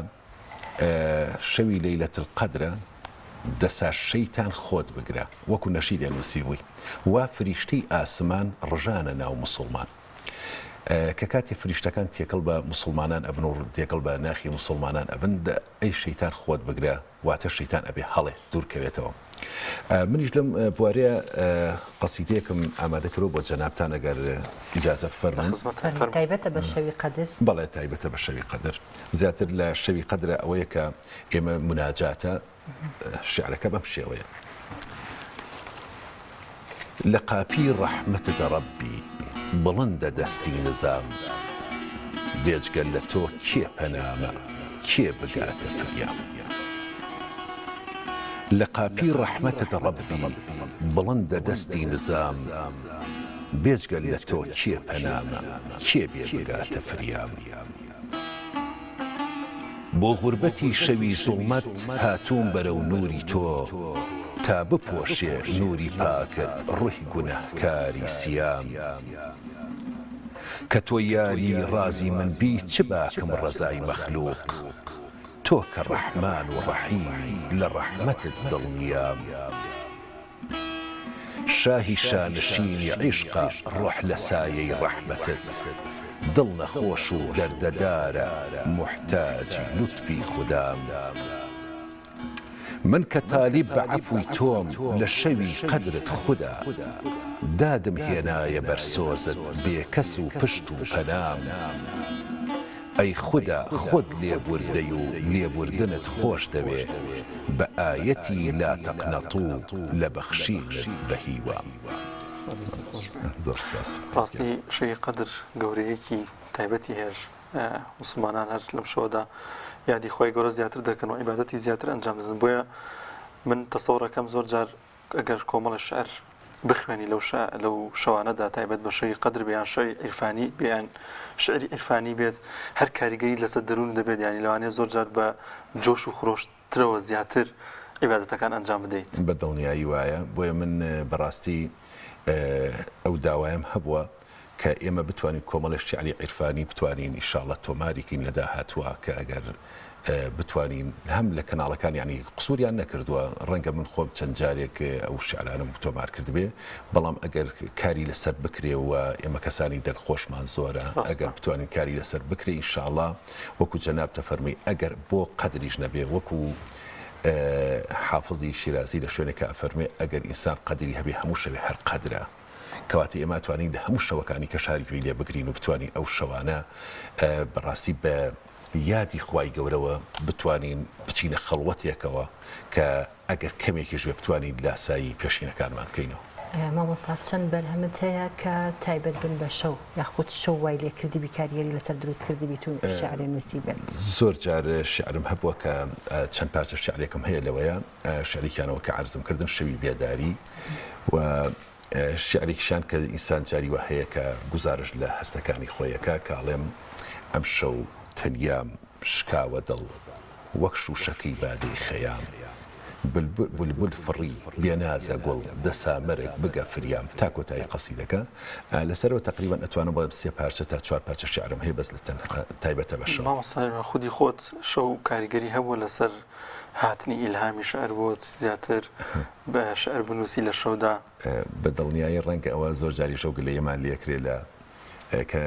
[SPEAKER 15] شەوی لەیلەت القەدرە دەسا شەیتان خۆت بگرە وەکو نەشید نووسی بووی وا فریشتەی ئاسمان ڕژانە ناو موسڵمان کە کاتی فریشتەکان تێکەڵ بە مسلمانان ئەبن و تێکەڵ بە ناخی مسلمانان ئەبن ئەی شەیتان خۆت بگرە واتە شەیتان ئەبێ هەڵێ دوورکەوێتەوە. منیش لەم بوارەیە قەسیدەیەکم ئامادەکرۆ بۆ جەنابتان ئەگەر ئیجازە بفەرمن.
[SPEAKER 1] تایبەتە بە شەوی قەدر؟
[SPEAKER 15] بەڵێ تایبەتە بە شەوی قەدر. زیاتر لە شەوی قەدرە ئەوەیە کە ئێمە مناجاتە شعرەکە بەم شێوەیە. لە قاپی ڕەحمەتت ڕەبی بڵندە دەستی نزام بێجگەل لە تۆ کێ پەنامە کێ بگاتە فریام. لە قاپی ڕەحمەتت ڕەبی بڵندە دەستی نزام بێجگەل لە تۆ کێ پەنامە کێ بێ بگاتە فریام. بۆ غوربەتی شەوی زوڵمەت هاتووم بەرەو نووری تۆ تا بپۆشێ نووری پاکت ڕووی گونەهکاری سیام. کە تۆ یاری ڕازی من بی چ باکەم ڕەزای مەخلوق تۆ کە ڕەحمان و ڕەحیمی لە ڕەحمەتت دڵنیام. شاهی شانشینی عیشقە ڕۆح لە سایەی ڕەحمەتت دڵ نەخۆش و دەردەدارە محتاجی لوتفی خودام. من کە تالیب بە عەفوی تۆم لە شەوی قەدرت خودا دادم هێنایە بەرسۆزت بێکەس و پشت و پەنام. ئەی خودا خۆت لێبوردەی و لێبوردنت خۆش دەوێ بە ئایەتی لا تەقنەتوو لە بەخشینت بە هیوام. زۆر سپاس.
[SPEAKER 2] ڕاستی شەوی قەدر گەورەیەکی تایبەتی هەیە مسلمانان هەر لەم شەوەدا یادی خۆی گەورە زیاتر دەکەن و عیبادەتی زیاتر ئەنجام دەدەن. بۆیە من تەسەوڕەکەم زۆر جار ئەگەر کۆمەڵە شعر بخوێنی لەو شەوانەدا تایبەت بە شەوی قەدر بیان شەوی عیرفانی بیان شعری عیرفانی بێت هەر کاریگەری لەسەر دەروون دەبێت ینی لەوانەیە زۆر جار بە جۆش و خۆشترەوە زیاتر عیبادەتەکان ئەنجام بدەیت.
[SPEAKER 15] بە دڵنیایی وایە بۆیە من بەڕاستی ئەو داوایم هەبووە کە ئێمە بتوانین کۆمەڵی شعری عیرفانی بتوانین ئینشاءڵڵە تۆماریکین لە داهاتووە کە ئەگەر بتوانین هەم لە کەناڵەکان ینی قسووریان نەکردووە ڕەنگە من خۆم چەند جارێک ئەو شعرانم تۆمار کردبێ بەڵام ئەگەر کاری لەسەر بکرێ و ئێمە کەسانی دڵخۆشمان زۆرە ئەگەر بتوانین کاری لەسەر بکرێ ئینشاءڵڵە وەکو جەناب تەفەرمی ئەگەر بۆ قەدریش نەبێ وەکو حافظی شیرازی لە شوێنێکە ئەفەرمێ ئەگەر ئینسان قەدری هەبێ هەموو شەوێ هەر قەدرە کەواتە ئێمە توانین لە هەموو شەوەکانی کە شاریگوی لێ بگرین و بتوانین ئەو شەوانە بەڕاستی بە یادی خوای گەورەوە بتوانین بچینە خەڵوەتێکەوە کە ئەگەر کەمێکیش بێ بتوانین لاسایی پێشینەکانمان بکەینەوە.
[SPEAKER 1] مامۆستا چەند بەرهەمت هەیە کە تایبەت بن بە شەو یاخود شەو وای لێکردی بیکاریەری لەسەر دروستکردی بیت و شعرێ نووسی بێت؟
[SPEAKER 15] زۆر جار شعرم هەبووە کە چەند پارچە شعرێکم هەیە لەوەیە شعریکانەوە کە عەرزم کردن شەوی بێداری و شعرێکیشان کە ئینسان جاری وە هەیە کە گزارش لە هەستەکانی خۆیەکە کاڵێم ئەم شەو تەنیام شکاوە دڵ وەک شوشەکەی بادەی خەیام بولبول فڕی بێنازە گوڵ دەسا مەرگ بگە فریام تا کۆتایی قەسیدەکە لەسەرەوە تقریبان ئەتوانم بڵێم 3 پارچە تا 4 پارچە شعرم هەیە بەس لە تایبەتە بەشەوە.
[SPEAKER 2] مامۆستا خودی خۆت شەو کاریگەری هەبووە لەسەر هاتنی ئیلهامی شعر بۆت زیاتر بە شعر بنووسی لە شەودا؟
[SPEAKER 15] بە دڵنیایی ڕەنگە ئەوە زۆر جاری شەوگە لە ئێمان لێکرێ لە کە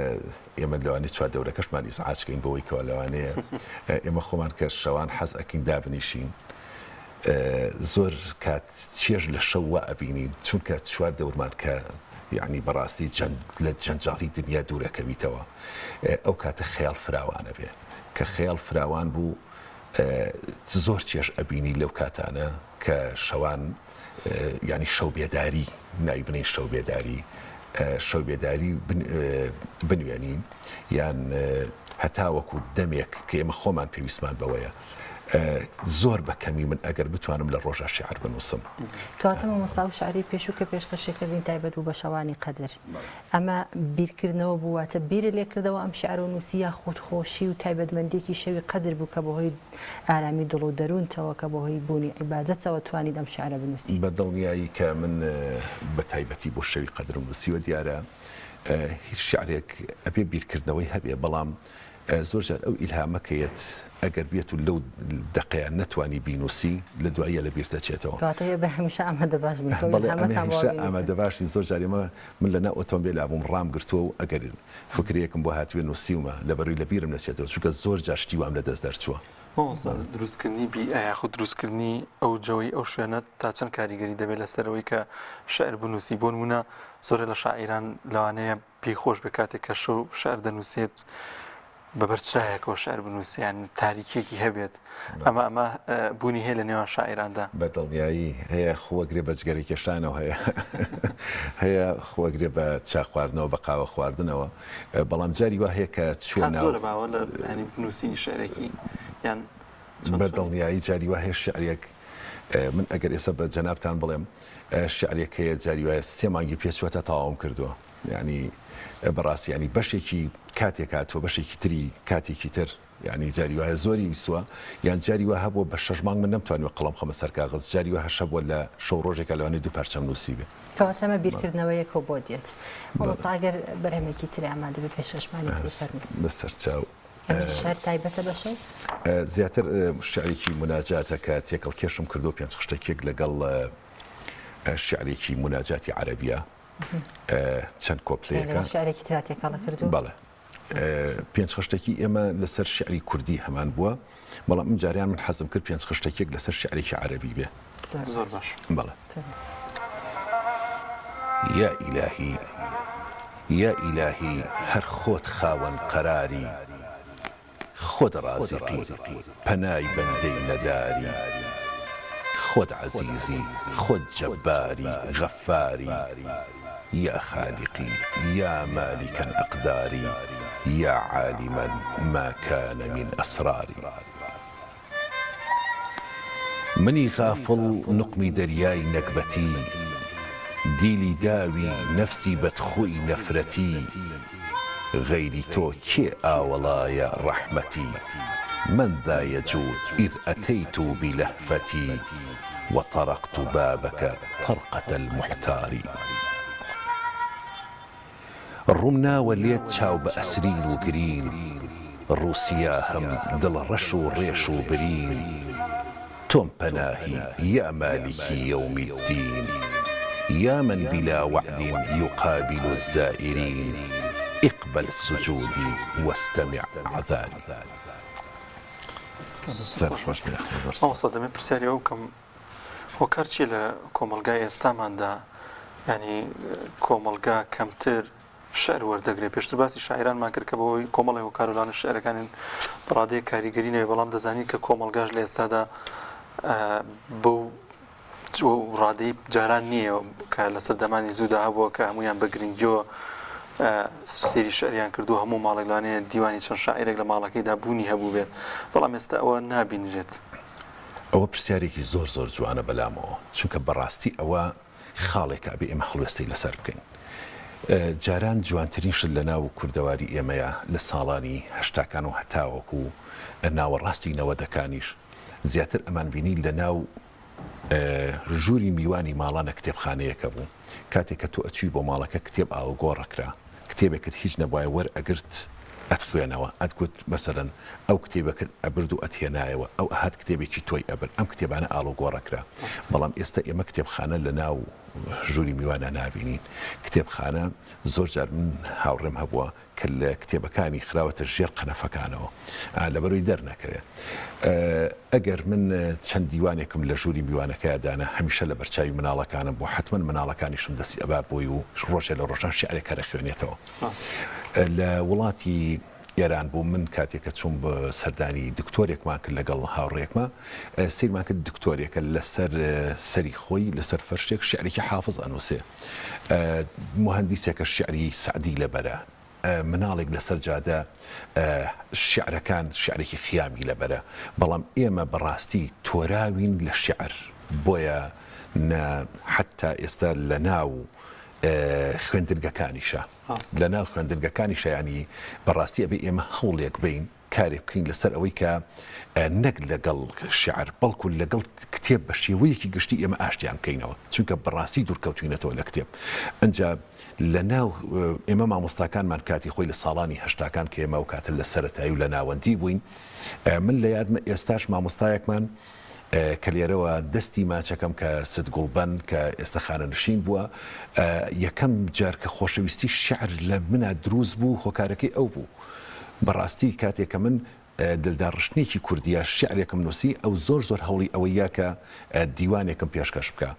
[SPEAKER 15] ئێمە لەوانێت چوار دەورەکەشمان ئیسعاچکەین بەوەی کەەوە لەوانەیە ئێمە خۆمان کە شەوان حەز ئەکەین دابنیشین زۆر کات چێژ لە شەوە ئەبینین چونکە چوار دەورمان کە یعنی بەڕاستی لە جەنجاڵی دنیا دوورەکەویتەوە ئەو کاتە خەیاڵ فراوانە بێ کە خەیاڵ فراوان بوو زۆر چێژ ئەبینی لەو کاتانە کە شەوان ینی شەو بێداری ناوی بنین شەو بێداری شەو بێداری بنوێنین یان هەتا وەکو دەمێک کە ئێمە خۆمان پێویستمان بەوەیە زۆر بەکەمی من ئەگەر بتوانم لە ڕۆژە شعر بنووسم.
[SPEAKER 1] کاتە مامۆستا و شعری پێشوو کە پێشکەشێکردین تایبەت بوو بە شەوانی قەدر ئەمە بیرکردنەوە بوواتە بیرە لێکردەوە ئەم شعر و نووسی یا خۆتخۆشی و تایبەتمەندێکی شەوی قەدر بوو کە بەهۆی ئارامی دڵ و دەروونتەوە کە بەهۆی بوونی عیبادەتەوە توانید ئەم شعرە بنووسیت؟
[SPEAKER 15] بە دڵنیایی کە من بە تایبەتی بۆ شەوی قەدر نووسیوە دیارە هیچ شعرێک ئەبێ بیرکردنەوەی هەبێ بەڵام زۆر جار ئەو ئیلهامەکەیت ئەگەر بێت و لەو دقەیان نەتوانی بینوسی لە دواییە لە بیر دەچێتەوە.
[SPEAKER 1] بە هەمیشە ئامادە باش
[SPEAKER 15] ئامادە باشی زۆر جارێمە من لەنا ئۆتۆمبیل بووم ڕام گرتووە و ئەگەر فکرەیەکم بۆ هاتوێ نووسیومە لەبەروی لە بیرم نەچێتەوە چونکە زۆر جار شتی وام لە دەست دەرچووە.
[SPEAKER 2] دروستکردنی بیئە خود دروستکردنی ئەو جەوەی ئەو شوێنە تا چەند کاریگەری دەبێت لەسەرەوەی کە شعر بنووسی بۆ نمونە زۆرە لە شاعیران لەوانەیە پێیخۆش بە کاتێک کە شەو شعر دەنووسێت بەبەرچایەکەوە شعر بنووسیان تاریکێکی هەبێت ئەمە بوونی هەیە لە نێوان شاعیراندا.
[SPEAKER 15] بە دڵنیایی هەیە خۆگرێ بە جگەری کێشانەوە هەیە خۆگرێ بە چا خواردنەوە بە قاوە خواردنەوە بەڵام جاری وا هەیە کە
[SPEAKER 2] زۆر باوە لە بنووسینی شعرێکی یان
[SPEAKER 15] بە دڵنیایی جاری وا هەیە شعرێک من ئەگەر ئێستا بە جەنابتان بڵێم شعرێک هەیە جاری وایە 3 مانگی پێچوەتە تەواوم کردووە ینی بەڕاستی ینی بەشێکی کاتێک هاتووە بەشێکی تری کاتێکی تر ینی جاری وایە زۆری ویسووە یان جاری وا هەبووە بە 6 مانگ من نەمتوانوە قەڵەم خەمە سەر کاغەز جاری وا هەشە بووە لە شەو ڕۆژێکە لەوانێ 2 پارچەم نووسی بێ
[SPEAKER 1] کەواتەمە بیرکردنەوەیەکەوە بۆ دێت مامۆستا ئەگەر بەرهەمێکی تری ئامادە بێ پێشکەشمانی فەرمووی
[SPEAKER 15] بەسەر چاو
[SPEAKER 1] شعر تایبەتە بەشەی
[SPEAKER 15] زیاتر شعرێکی مناجاتە کە تێکەڵ کێشم کردو 5 خشتێک لەگەڵ شعرێکی مناجاتی عەرەبیە چەند کۆپلەیەکە
[SPEAKER 1] شعرێکی تراتێکەڵە کردو
[SPEAKER 15] بەڵێ 5 خشتێکی ئێمە لەسەر شعری کوردی هەمان بووە بەڵام من جاریان من حەزم کرد 5 خشتێک لەسەر شعرێکی عەرەبی بێ
[SPEAKER 2] زۆر باش
[SPEAKER 15] بەڵێ یا ئیلاهی یا ئیلاهی هەر خۆت خاوەن قەراری خۆت ڕازقی پەنای بەندەی نەداری خۆت عەزیزی خۆت جەباری غەفاری يا خالقي يا مالكا أقداري يا عالما ما كان من أسراري مني غافل نقمي درياي نكبتي ديلي داوي نفسي بدخوي نفرتي غيري تو كي آولايا رحمتي من ذا يجود إذ أتيت بلهفتي وطرقت بابك طرقة المحتار ڕوومنا وەلێت چاو بە ئەسرین و گرین ڕووسیا هەم دڵ ڕەش و ڕێش و برین تۆم پەناهی یا مالکی یەومی الدین یا من بلا وعد يقابل الزائرين اقبل سجودي واستمع عذاري
[SPEAKER 2] دەمێ پرسیاری ئەو کەم هۆکار چی لە کۆمەلگای ئێستاماندا ینی کۆمەلگا کەمتر شعر وەردەگرێت پێشتر باسی شاعیرانمان کرد کە بەوەی کۆمەڵی هۆکارولانە شعرەکانیان بەڕادەیە کاریگەری نەوێ بەڵام دەزانین کە کۆمەلگاش لە ئێستادا بەو ڕادەی جاران نییە کە لە سەردەمانی زوودا هەبووە کە هەمویان بە گرنگیەوە سێری شعریان کردو هەموو ماڵێکلانەیە دیوانی چەند شاعیرێک لە ماڵەکەیدا بوونی هەبوو بێت بەڵام ئێستا ئەوە نابینرێت.
[SPEAKER 15] ئەوە پرسیارێکی زۆر زۆر جوانە بەلامەوە چونکە بەڕاستی ئەوە خاڵێک ئەبێ ئێمە هەڵوێستەی لەسەر بکەین. جاران جوانترین شت لە ناو کوردەواری ئێمەیە لە ساڵانی هەشتاکان و هەتاوەکو ناوەڕاستی نەوەدەکانیش زیاتر ئەمان بینی لە ناو ژووری میوانی ماڵانە کتێبخانەیەکە بوو کاتێک کە تۆ ئەچوی بۆ ماڵەکە کتێب ئاڵگۆڕەکرا کتێبێکت هیچ نەبووە وەر ئەگرت ئەتخوێنەوە ئەتگوت مەسەرەن ئەو کتێبەکە ئەبرد و ئەتهێنایەوە ئەو هات کتێبێکی تۆی ئەبر ئەم کتێبانە ئاڵۆگۆڕەکرا بەڵام ئێستا ئێمە کتێبخانە لە ناو ژووری میوانە نابینین کتێبخانە زۆر جار من هاوڕێم هەبووە کە لە کتێبەکانی خراوەتە ژێر قەنەفەکانەوە لەبەرەوەی دەرنەکەوێت ئەگەر من چەند دیوانێکم لە ژووری میوانەکەیدانە هەمیشە لە بەرچاوی مناڵەکانم بۆ حتمما مناڵەکانیشم دەستی ئەبا بۆی و ڕۆژێ لە ڕۆژان شیعرێکە خوێنێتەوە لە وڵاتی ئێران بوو من کاتێککە چوون بە سەردانی دکتۆرێکمان کرد لەگەڵ هاوڕێکمە سیرمان کرد دکتۆرێکە لەسەر سەری خۆی لەسەر فەرشێک شعرێکی حافظ ئەنووسێ مهندیسێکە شعری سعدی لەبەرە مناڵێک لەسەر جادە شعرەکان شعرێکی خیامی لەبەرە بەڵام ئێمە بەڕاستی تۆراوین لە شعر بۆیە حتا ئێستا لە ناو خوێندرگەکانیشە لە ناو خوێندرگەکانیشە ینی بەڕاستی ئەبێ ئێمە هەوڵێک بین کارێک بکەین لەسەر ئەوەی کە نەک لەگەڵ شعر بەڵکو لەگەڵ کتێب بە شێوەیەکی گشتی ئێمە ئاشتیان بکەینەوە چونکە بەڕاستی دوورکەوتوینەتەوە لە کتێب ئەجا لە ناو ئێمە مامۆستاکانمان کاتی خۆی لە ساڵانی هەشتاکان کە ئێمە و کاتە لە سەرەتایی و لە ناوەندی بووین من لە یادمە ئێستاش مامۆستایەکمان کە لێرەوە دەستی ماچەکەم کە سدگوڵبەن کە ئێستا خانەنشین بووە یەکەم جار کە خۆشەویستی شعر لە منە دروست بوو هۆکارەکەی ئەو بوو بەڕاستی کاتێککە من دڵدارڕشتێکی کوردیە شعرێکم نووسی ئەو زۆر زۆر هەوڵی ئەوەیە کە دیوانێکم پێشکەش بکە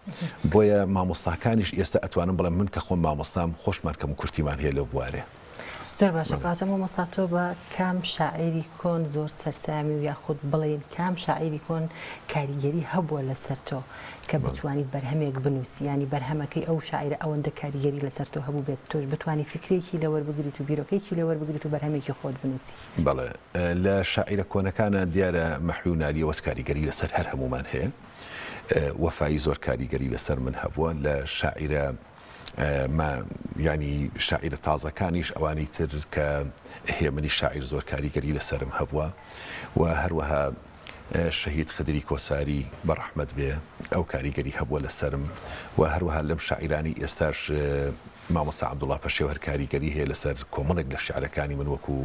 [SPEAKER 15] بۆیە مامۆستاکانیش ئێستا ئەتوانم بڵێم من کە خۆم مامۆستام خۆشمان کەم و کورتیمان هەیە لەو بوارێ
[SPEAKER 1] زۆر باشە کاتە مامۆستا تۆ بە کام شاعیری کۆن زۆر سەرسامی و یاخود بڵێن کام شاعیری کۆن کاریگەری هەبووە لەسەر تۆ کە بتوانیت بەرهەمێک بنووسی ینی بەرهەمەکەی ئەو شاعرە ئەوەندە کاریگەری لەسەر تۆ هەبوو بێت تۆش بتوانی فکرێکی لەوەربگریت و بیرۆکەیەکی لەوەربگریت و بەرهەمێکی خۆت بنووسی
[SPEAKER 15] بەڵێ لە شاعرە کۆنەکانە دیارە مەحوی و ناریە وەس کاریگەری لەسەر هەر هەمومان هەیە وەفایی زۆر کاریگەری لەسەر من هەبووە لە شاعرە ینی شاعرە تازەکانیش ئەوانی تر کە هێمنی شاعر زۆر کاریگەری لەسرم هەبووە و هەروەها شەهید خدری کۆساری بەڕەحمەت بێ ئەو کاریگەری هەبووە لەسرم و هەروەها لەم شاعرانی ئێستاش مامۆستا عەبدوڵڵا پەشێو هەر کاریگەری هەیە لەسەر کۆمەڵێک لە شعرەکانی من وەکو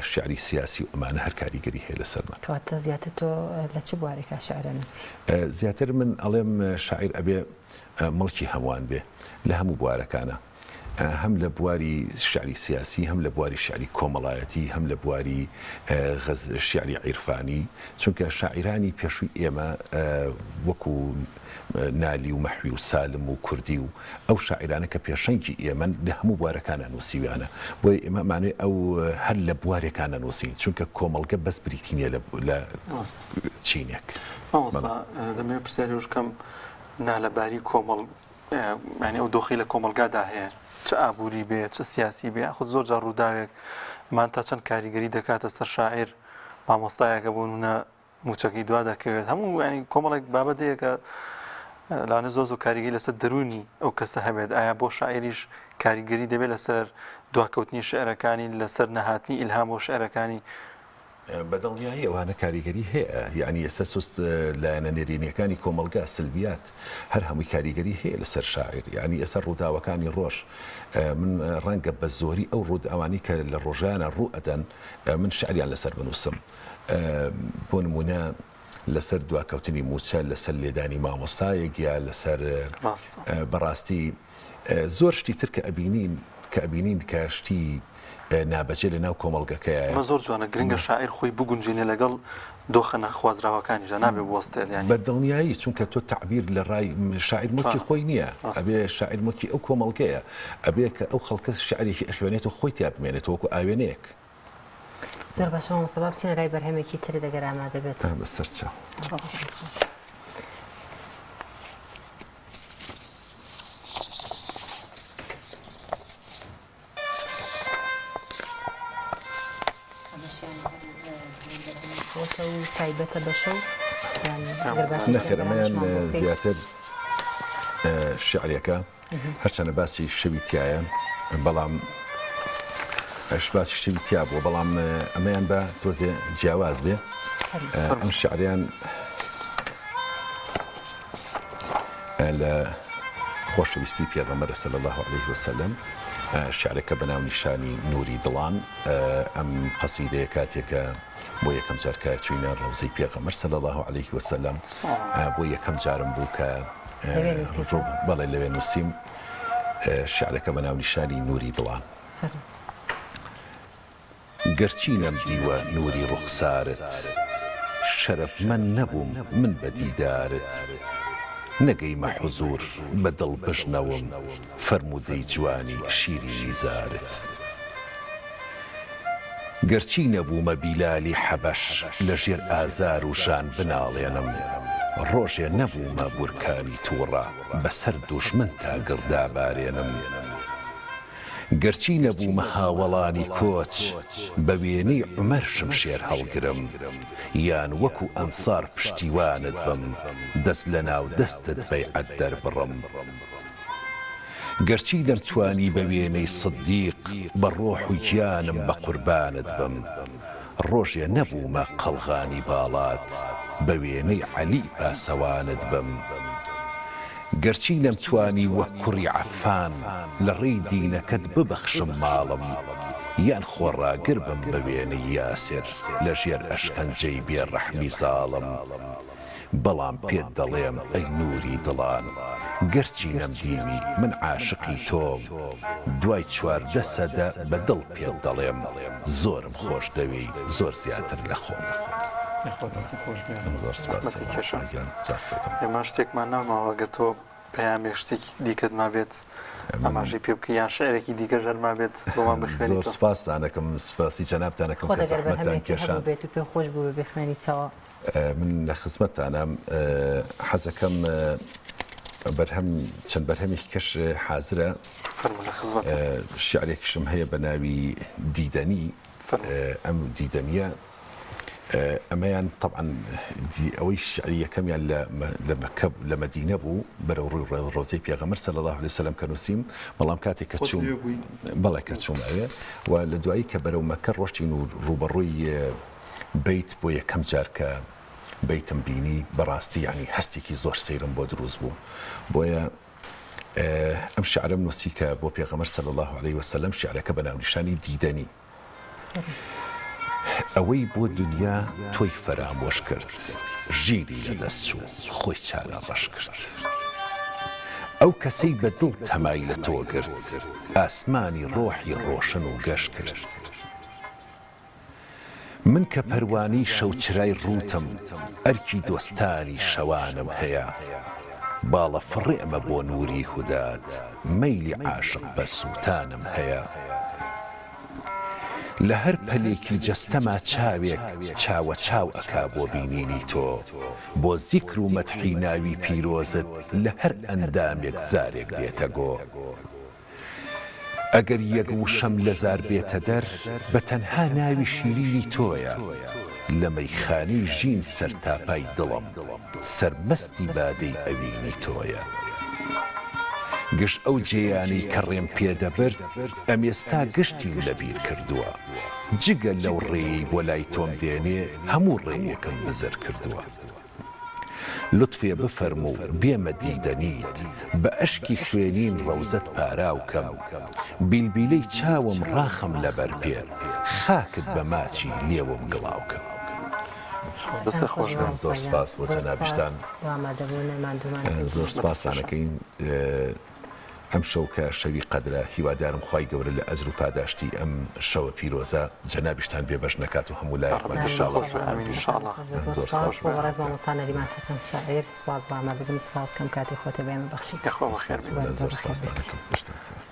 [SPEAKER 15] شعری سیاسی و ئەمانە هەر کاریگەری هەیە لەسەرمە
[SPEAKER 1] کەواتە زیاتر تۆ لە چ بوارێکە شعرە نووسی
[SPEAKER 15] زیاتر من ئەڵێم شاعر ئەبێ مڵکی هەمووان بێ لە هەموو بوارەکانە هەم لە بواری شعری سیاسی هەم لە بواری شعری کۆمەڵایەتی هەم لە بواری شعری عیرفانی چونکە شاعرانی پێشووی ئێمە وەکو نالی و مەحوی و سالم و کوردی و ئەو شاعرانە کە پێشەنگی ئێمە لە هەموو بوارەکانە نووسیویانە بۆی ئێمە مانێ ئەو هەر لە بوارێکانە نووسین چونکە کۆمەڵگە بەس بریتینە لە چینێک
[SPEAKER 2] دەمێ پرسیارێژکەم نالەباری کۆمەڵ ینی ئەو دۆخی لە کۆمەلگادا هەیە چه ئابووری بێ چه سیاسی بێ خود زۆر جار ڕووداوێک مان تا چەند کاریگەری دەکاتە سەر شاعر مامۆستایەکە بۆ نونە موچەکەی دوا دەکەوێت هەموو ینی کۆمەڵێک بابەتەیە کە لاانە زۆر زۆر کاریگەری لەسەر دەرونی ئەو کەسە هەبێت ئایا بۆ شاعریش کاریگەری دەبێت لەسەر دواکەوتنی شعرەکانی لەسەر نەهاتنی ئیلهام بۆ شعرەکانی
[SPEAKER 15] بەدڵنیایی ئەوانە کاریگەری هەیە یعنی ئێستا سوست لایەنە نێرینیەکانی کۆمەلگا سلبیات هەر هەمووی کاریگەری هەیە لەسەر شاعر یعنی ئێستا ڕووداوەکانی ڕۆژ من ڕەنگە بە زۆری ئەو ڕوود ئەوانی کە لە ڕۆژانە ڕوو ئەدەن من شعریان لەسەر بنووسم بۆ نمونە لەسەر دواکەوتنی موچە لەسەر لێدانی مامۆستایەک یا لەسەر بەڕاستی زۆر شتی تر کە ئەبینین کە شتی نابەجێ لە ناو کۆمەڵگەکەیە
[SPEAKER 2] زۆر جوانە گرنگە شاعر خۆی بگونجێنێ لەگەڵ دۆخە نەخوازراوەکانیش نابێ بوەستێت
[SPEAKER 15] بە دڵنیایی چونکە تۆ تعبیر لە ڕای شاعر ملکی خۆی نییە ئەبێ شاعر ملکی ئەو کۆمەڵگەیە ئەبێ کە ئەو خەڵکە شعرێکی ئەخوێنێت و خۆی تیا بمێنێت وەکو ئاوێنەیەک
[SPEAKER 1] زۆر باشە مامۆستا بچینە لای بەرهەمێکی تر دەگەر ئامادە بێت
[SPEAKER 15] بەسەرچاو
[SPEAKER 1] تایبەتە بەشە
[SPEAKER 15] نەخێرەمەیان زیاتر شعرێکە هەرچەنە باسی شەوی تایە بەڵام باسی شەوی تیا بووە بەڵام ئەمەیان بە تۆزێ جیاواز بێ ئەم شعریان لە خۆشەویستی پێغەمبەر صلی الله عليه وسلم شعرێکە بەناو نیشانی نوری دڵان ئەم قەسیدەیە کاتێکە بۆ یەکەم جار کە چوینە ڕەوزەی پێغەمبەر صلی الله عليه وسلم بۆ یەکەم جارم بوو کە بەڵێ لەوێ نووسیم شعرەکە بەناو نیشانی نوری دڵان گەرچی نەمدیوە نوری ڕوخسارت شەرەف من نەبووم من بە دیدارت نەگەیمە حوزور بە دڵ بژنەوم فەرموودەی جوانی شیری نیزارت گەرچی نەبوومە بیلالی حەبەش لە ژێر ئازار و ژان بناڵێنم ڕۆژێ نەبوومە بورکانی تووڕە بەسەر دوژمن تا گڕدابارێنم گەرچی نەبوومە هاوڵانی کۆچ بە وێنەی عومەر شمشێر هەڵگرم یان وەکو ئەنسار پشتیوانت بم دەست لە ناو دەستت بەیعەت دەربڕم گەرچی دەمتوانی بە وێنەی سدیق بە ڕۆح و گیانم بە قوربانت بم ڕۆژێ نەبوومە قەڵغانی باڵات بە وێنەی عەلی پاسەوانت بم گەرچی نەمتوانی وەک کوڕی عەفان لە ڕێی دینەکەت ببەخشم ماڵم یان خۆڕاگر بم بە وێنەی یاسر لە ژێر ئەشکەنجەی بێڕەحمی زاڵم بەڵام پێت دەڵێم ئەی نوری دڵان گەرچی نەمدیوی من عاشقی تۆم دوای 14 سەدە بە دڵ پێت دەڵێم زۆرم خۆش دەوی زۆر زیاتر لە خۆم
[SPEAKER 2] ئێمە شتێکمان ناماوە گەر تۆ پەیامێک شتێکی دیکەت ما بێت ئەماژەی پێ بکە یان شعرێکی دیکە ژەرما بێت بۆمان بخوێنیتەوە.
[SPEAKER 15] زۆر سوپاسدانەکەم سوپاسی جەنابتانەکەم کە زەحمەتتان کێشان
[SPEAKER 1] بێت و پێ خۆش بوو بخوێنیتەوە.
[SPEAKER 15] من لە خزمەتتانم حەزەکەم بەرهەم چەند بەرهەمێکی کەش حازرە شعرێکیشم هەیە بە ناوی دیدەنی ئەم دیدەنیە ئەمەیان طبعا ئەوەی شعری یەکەمیان لە مەکە لە مەدینە بوو بەرەو ڕۆزەی پێغەمبەر صلی الله عليه وسلم کە نووسیم بەڵام کاتێک کە چووم بەڵێ کە چووم ئەوێ و لە دوایی کە بەرەو مەکە ڕۆشتین و ڕوبەڕووی بیت بۆ یەکەم جار کە بیتم بینی بەڕاستی یعنی هەستێکی زۆر سەیرم بۆ دروست بوو بۆیە ئەم شعرم نووسی کە بۆ پێغەمبەر صلی الله عليه وسلم شعرەکە بە ناونیشانی دیدەنی ئەوەی بۆ دنیا تۆی فەرامۆش کرد ژیری لەدەست چوو خۆی چارە ڕەش کرد ئەو کەسەی بە دڵ تەمای لە تۆ کرد ئاسمانی ڕۆحی ڕۆشن و گەش کرد من کە پەروانی شەوچرای ڕوتم ئەرکی دۆستانی شەوانم هەیە باڵە فڕێمە بۆ نووری هودات مەیلی عاشق بە سووتانم هەیە لە هەر پەلێکی جەستەما چاوێک چاوە چاو ئەکا بۆ بینینی تۆ بۆ زیکر و مەدحی ناوی پیرۆزت لە هەر ئەندامێک زارێک دێتە گۆ ئەگەر یەک وشەم لە زار بێتە دەر بە تەنها ناوی شیرینی تۆیە لە مەیخانەی ژین سەرتاپای دڵم سەرمەستی بادەی ئەوینی تۆیە گشت ئەو جێیانەی کە ڕێم پێدەبرد ئەم ئێستا گشتیم لەبیر کردووە جگە لەو ڕێی بۆ لای تۆم دێنێ هەموو ڕێیەکەم بزەر کردووە لطفێ بفەرموو بێمە دیدەنیت بە ئەشکی خوێنین ڕەوزەت پاراوکەم بیلبیلەی چاوم ڕاخم لەبەر پێر خاکت بە ماچی لێوم گڵاوکەم. دەستە خۆش بم زۆر سپاس بۆ جەنابیشتان زۆر سپاسدانەکەین ئەم شەو کە شەوی قەدرە هیوادارم خوای گەورە لە ئەجر و پاداشتی ئەم شەوە پیرۆزە جەنابیشتان بێبەش نەکات و هەموو لایەکمان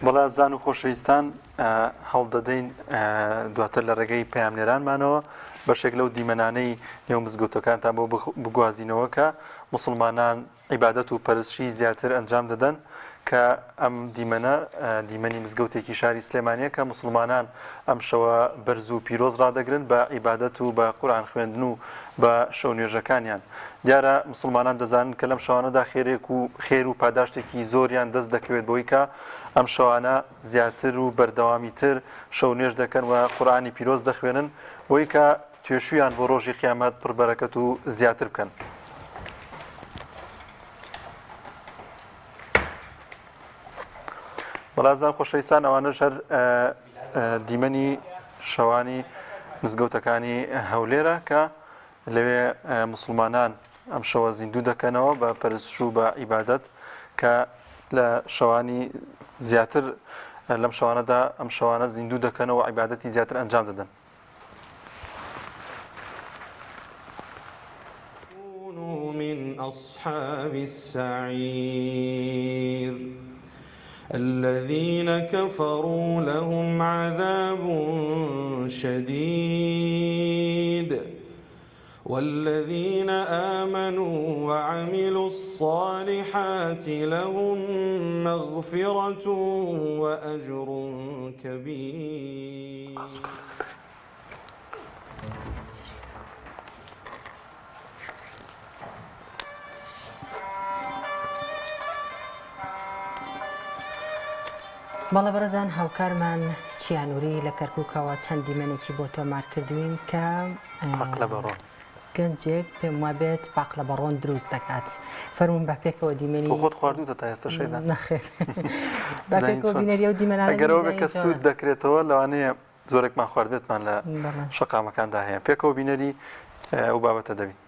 [SPEAKER 2] بەڵا زان و خۆشەویستان هەڵدەدەین دواتر لە ڕێگەی پەیامنێرانمانەوە بەشێک لەو دیمەنانەی نێو مزگەوتەکانتان بۆ بگوازینەوە کە موسڵمانان عیبادەت و پەرستشی زیاتر ئەنجام دەدەن کە ئەم دیمەنی مزگەوتێکی شاری سلێمانیە کە مسلمانان ئەم شەوە بەرز و پیرۆز ڕدەگرن بە عیبادەت و بە قورئان خوێندن و بە شەو نوێژەکانیان. دیارە مسلمانان دەزانن کە لەم شەوانەدا خێر و پاداشتێکی زۆریان دەست دەکەوێت بۆی کە ئەم شەوانە زیاتر و بەردەوامیتر شەو نوێژ دەکەن و قورئانی پیرۆز دەخوێنن بۆی کە توێشویان بۆ ڕۆژی قیامەت پڕبەرەکەت و زیاتر بکەن. بەڵازان خۆشەویستان ئەوانە ژەر دیمەنی شەوانی مزگەوتەکانی هەولێرە کە لەوێ مسلمانان ئەم شەوە زیندوو دەکەنەوە بە پەرستش و بە عیبادەت کە لە شەوانی زیاتر لەم شەوانەدا ئەم شەوانە زیندوو دەکەنەوە عیبادەتی زیاتر ئەنجام دەدەن.
[SPEAKER 16] من أصحاب السعير الذين كفروا لهم عذاب شديد والذين آمنوا وعملوا الصالحات لهم مغفرة وأجر كبير.
[SPEAKER 1] بەڵێ بەڕێزان هاوکارمان چیانووری لە کەرکووکەوە چەند دیمەنێکی بۆ تۆمار کردوین کە گەنجێک پێم وابێت باقلە بەڕۆن دروست دەکات. فەرمون بە پێکەوە دیمەنی
[SPEAKER 2] خۆت خواردووتە تا ئێستا شەیدا
[SPEAKER 1] نەخێر بە پێکەوە بینەریە و دیمەنانە
[SPEAKER 2] ئەگەرەوە بێکە سوود دەکرێتەوە لەوانەیە زۆرێکمان خواردبێتمان لە شەقامەکاندا هەیە پێکەوە بینەری ئەو بابەتە دەبین.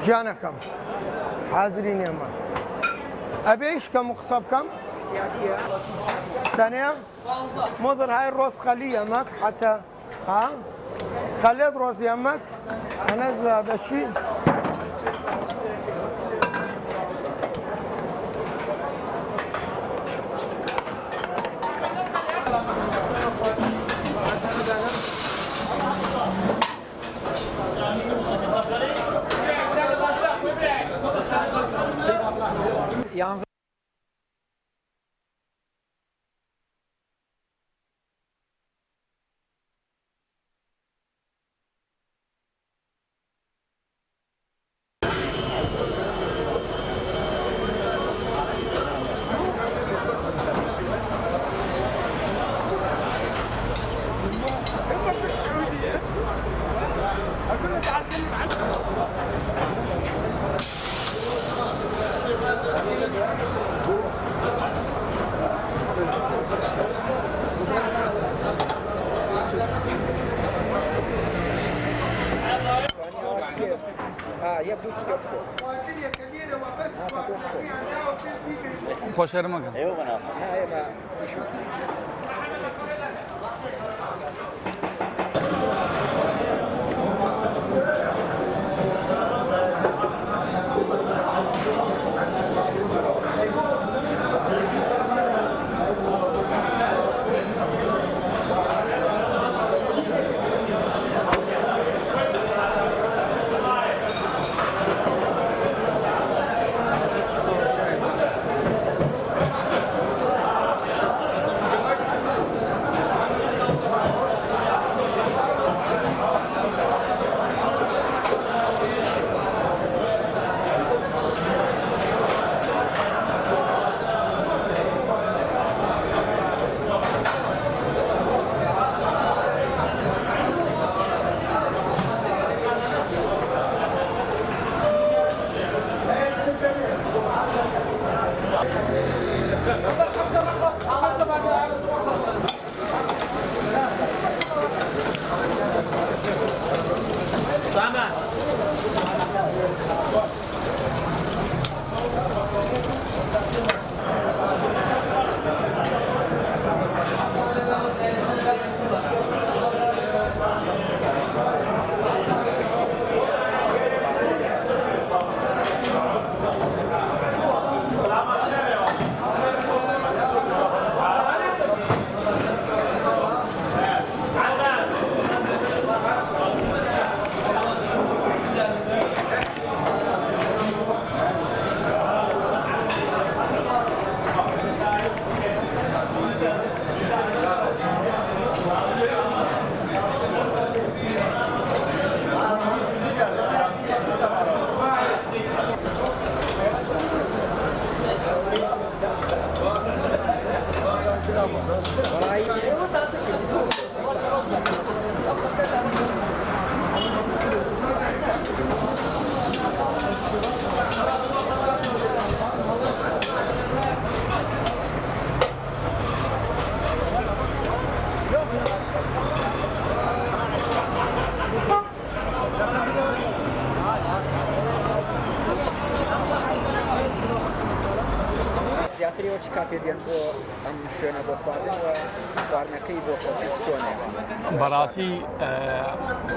[SPEAKER 17] جانەکەم حازری نێمە ئەبێ ئیشکەم و قسە بکەم چەنێ مۆدر های ڕۆز خەلی ئەمەک حتە خەلێت ڕۆزی ئەمەک ئەنە زادەچی
[SPEAKER 18] خوشحال مکن.
[SPEAKER 19] زیاتریەوە چ کاتێ دێن بۆ ئەم شوێنە بۆ خواردن و خواردنەکەی بۆ خۆ چۆنێ؟
[SPEAKER 18] بەڕاستی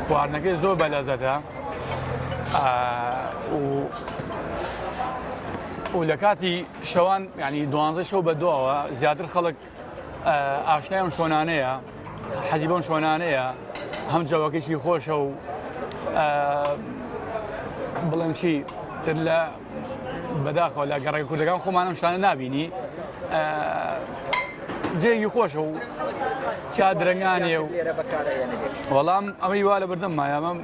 [SPEAKER 18] خواردنەکەی زۆر بەلەزەتە و لە کاتی شەوان ینی 12 شەو بە دووەوە زیاتر خەڵک ئاشنای شۆنانەیە حەزی بەم شۆنانەیە هەم جەوەکەشی خۆشە و بڵێم چی تر لە بەداخەوە لە گەڕێک کوردەکان خۆمانم شتانە نبینی جێگی خۆشە و چا درەنگانێ و وەڵام ئەمەی وا لە بردەم مایە ئەمەم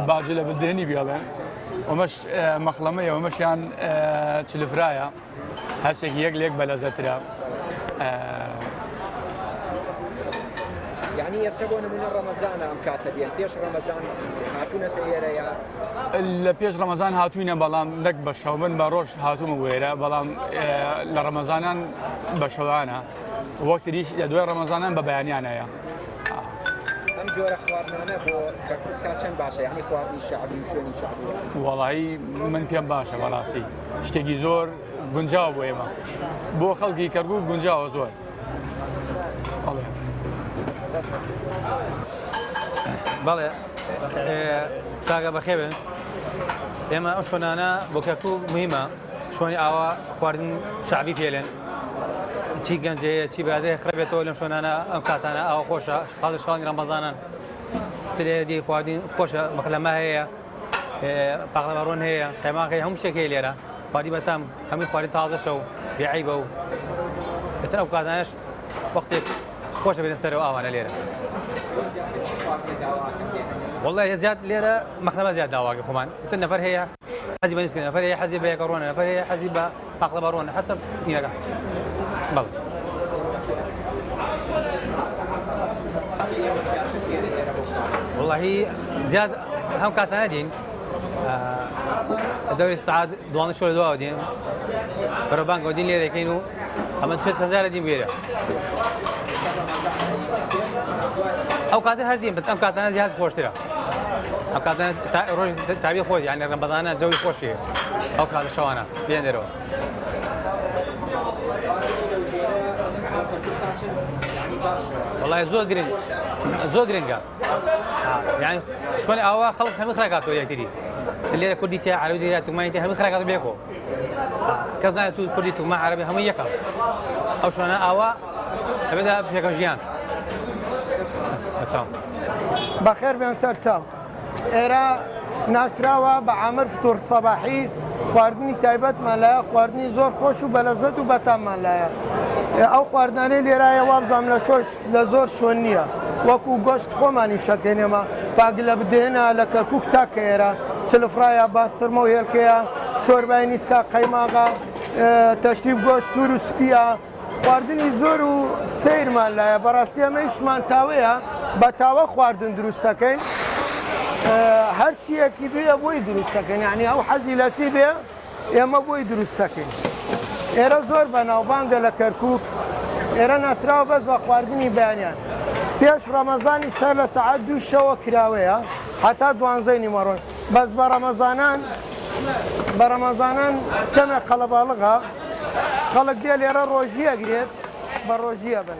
[SPEAKER 18] باجە لە بردێنی بێڵێن ئەمەش مەخلەمەیە ئەمەشیان چلفرایە هەرسێکی یەک لێک بەلەزەترە
[SPEAKER 19] یعنی ئێستا بۆ نمونە ڕەمەزانە ئەم کاتە دێن پێش ڕەمەزان هاتوونەتە ئێرەیە
[SPEAKER 18] لە پێش ڕەمەزان هاتووینە بەڵام نەک بە شەو من بە ڕۆژ هاتوومە وێرە بەڵام لە ڕەمەزانان بە شەوانە وەکتریش لە دوای ڕەمەزانان بە بەیانیانەیە
[SPEAKER 19] ئەم جۆرە خواردنانە بۆ کەرکووک تا چەند باشە یعنی خواردنی شەعبی و شوێنی شەعبی
[SPEAKER 18] وەڵایی من پێم باشە بەڕاستی شتێکی زۆر گونجاو بۆ ئێمە بۆ خەڵکی کەرکووک گونجاوە زۆر
[SPEAKER 20] بەڵێ کاگە بەخێ بن ئێمە ئەم شوێنانە بۆ کەرکووک مهمە شوێنی ئاوا خواردن شەعبی پێلێن چی گەنجەیە چی بادەیە خڕبێتەوە لەم شوێنانە ئەم کاتانە ئاوا خۆشە خاڵی شڵانی ڕەمەزانان ترێدی خواردن خۆشە مەخلەمە هەیە پاقلەبەڕۆن هەیە قەیماقی هەموو شتێک هەیە لێرە خواردی بەتام هەمووی خواردی تازەشە و بێعیبە و بەتر ئەو کاتانەش وەختێک خۆشە بێنە سەرەوە ئاوانە لێرە والله زیاد لێرە مەخلەمە زیاد داواکە خۆمان تر نەفەر هەیە حەزی بە نیسکە نەفەر هەیە حەزی بە یەکەڕۆنە نەفەر هەیە حەزی بە پاقلەبەڕۆنە حەسەب ئینەکە بەڵێ والله زیاد هەم کاتانە دین دەوری سعات دوانە شۆ لە دواوە دین بەرەبانگەوە دین لێرەکەین و ئەمە توێ سەزارە دین وێرە ئەو کاتە هەر دین بەس ئەم کاتانە زیاد خۆشترە ئەم کاتانە ڕۆژ تابی خۆش یعنی ڕەمەزانە جەوی خۆشی ئەو کاتە شەوانە بێن دێرەوە والله زۆر گرنگە یعنی شوێنی ئاوا خەڵک هەمووی خراکاتەوە یەکتری لێرە کوردی تیا عەرەبی تیا تومانی تیا هەمووی خراکاتەوە بێکەوە کەس نایەت تو کوردی توما عەرەبی هەمووی یەکە ئەو شوێنە ئاوا هەبێتە پێکە ژیان
[SPEAKER 17] بەخێر بێن سەر چاو ئێرە ناسراوە بە عامر فتوور سەباحی خواردنی تایبەتمان لایە خواردنی زۆر خۆش و بەلەزەت و بەتاممان لایە ئەو خواردانەی لێرایە وابزانام لە زۆر شوێن نییە وەکو گۆشت خۆمانی شەکێنێمە پاگلە بدێنە لە کەرکووک تاکە ئێرە چلفرایە باسترمە و هێلکەیە شۆربای نیسکا قەیماغا تەشریف گۆشت سوور و سپیە خواردنی زۆر و سیرمان لایە بەڕاستی ئەمەیشمان تاوەیە بە تاوە خواردن دروستەکەین هەرچیەکی بێ بۆی دروستەکەین یعنی ئەو حەزی لە چی بێ ئێمە بۆی دروستەکەین ئێرە زۆر بەناوبانگە لە کەرکووک ئێرە ناسراوە بەس بە خواردنی بەیانیان پێش ڕەمەزانی شەر لە سەعات 2 شەوە کراوەیە هەتا 12 نیمەڕۆژ بەس بە ڕەمەزانان کەمێک قەڵەباڵغا خەڵک دێ لێرە ڕۆژی ئەگرێت بە ڕۆژیە بن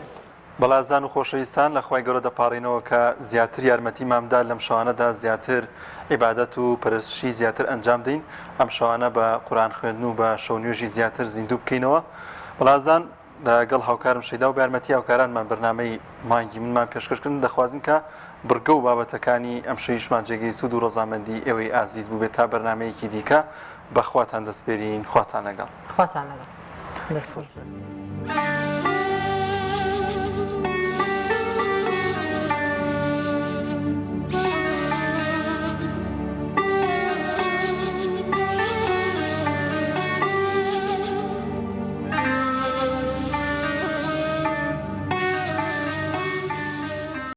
[SPEAKER 2] بەڵازان و خۆشەویستان لە خوای گەورە دەپاڕینەوە کە زیاتر یارمەتی مامدا لەم شەوانەدا زیاتر عیبادەت و پەرستشی زیاتر ئەنجام دەین ئەم شەوانە بە قورئان خوێندن و بە شەونێژی زیاتر زیندوو بکەینەوە بەڵازان لەگەڵ هاوکارم شەیدا و بە یارمەتی هاوکارانمان بەرنامەی مانگی منمان پێشکەشکردن دەخوازن کە بڕگە و بابەتەکانی ئەم شەویشمان جێگەی سوود و ڕۆزامەندی ئێوەی ئازیز بوو بێت تا بەرنامەیەکی دیکە بەخواتان دەستپێرین خواتان لەگەڵ
[SPEAKER 1] خواتان لەگەڵ دەسوول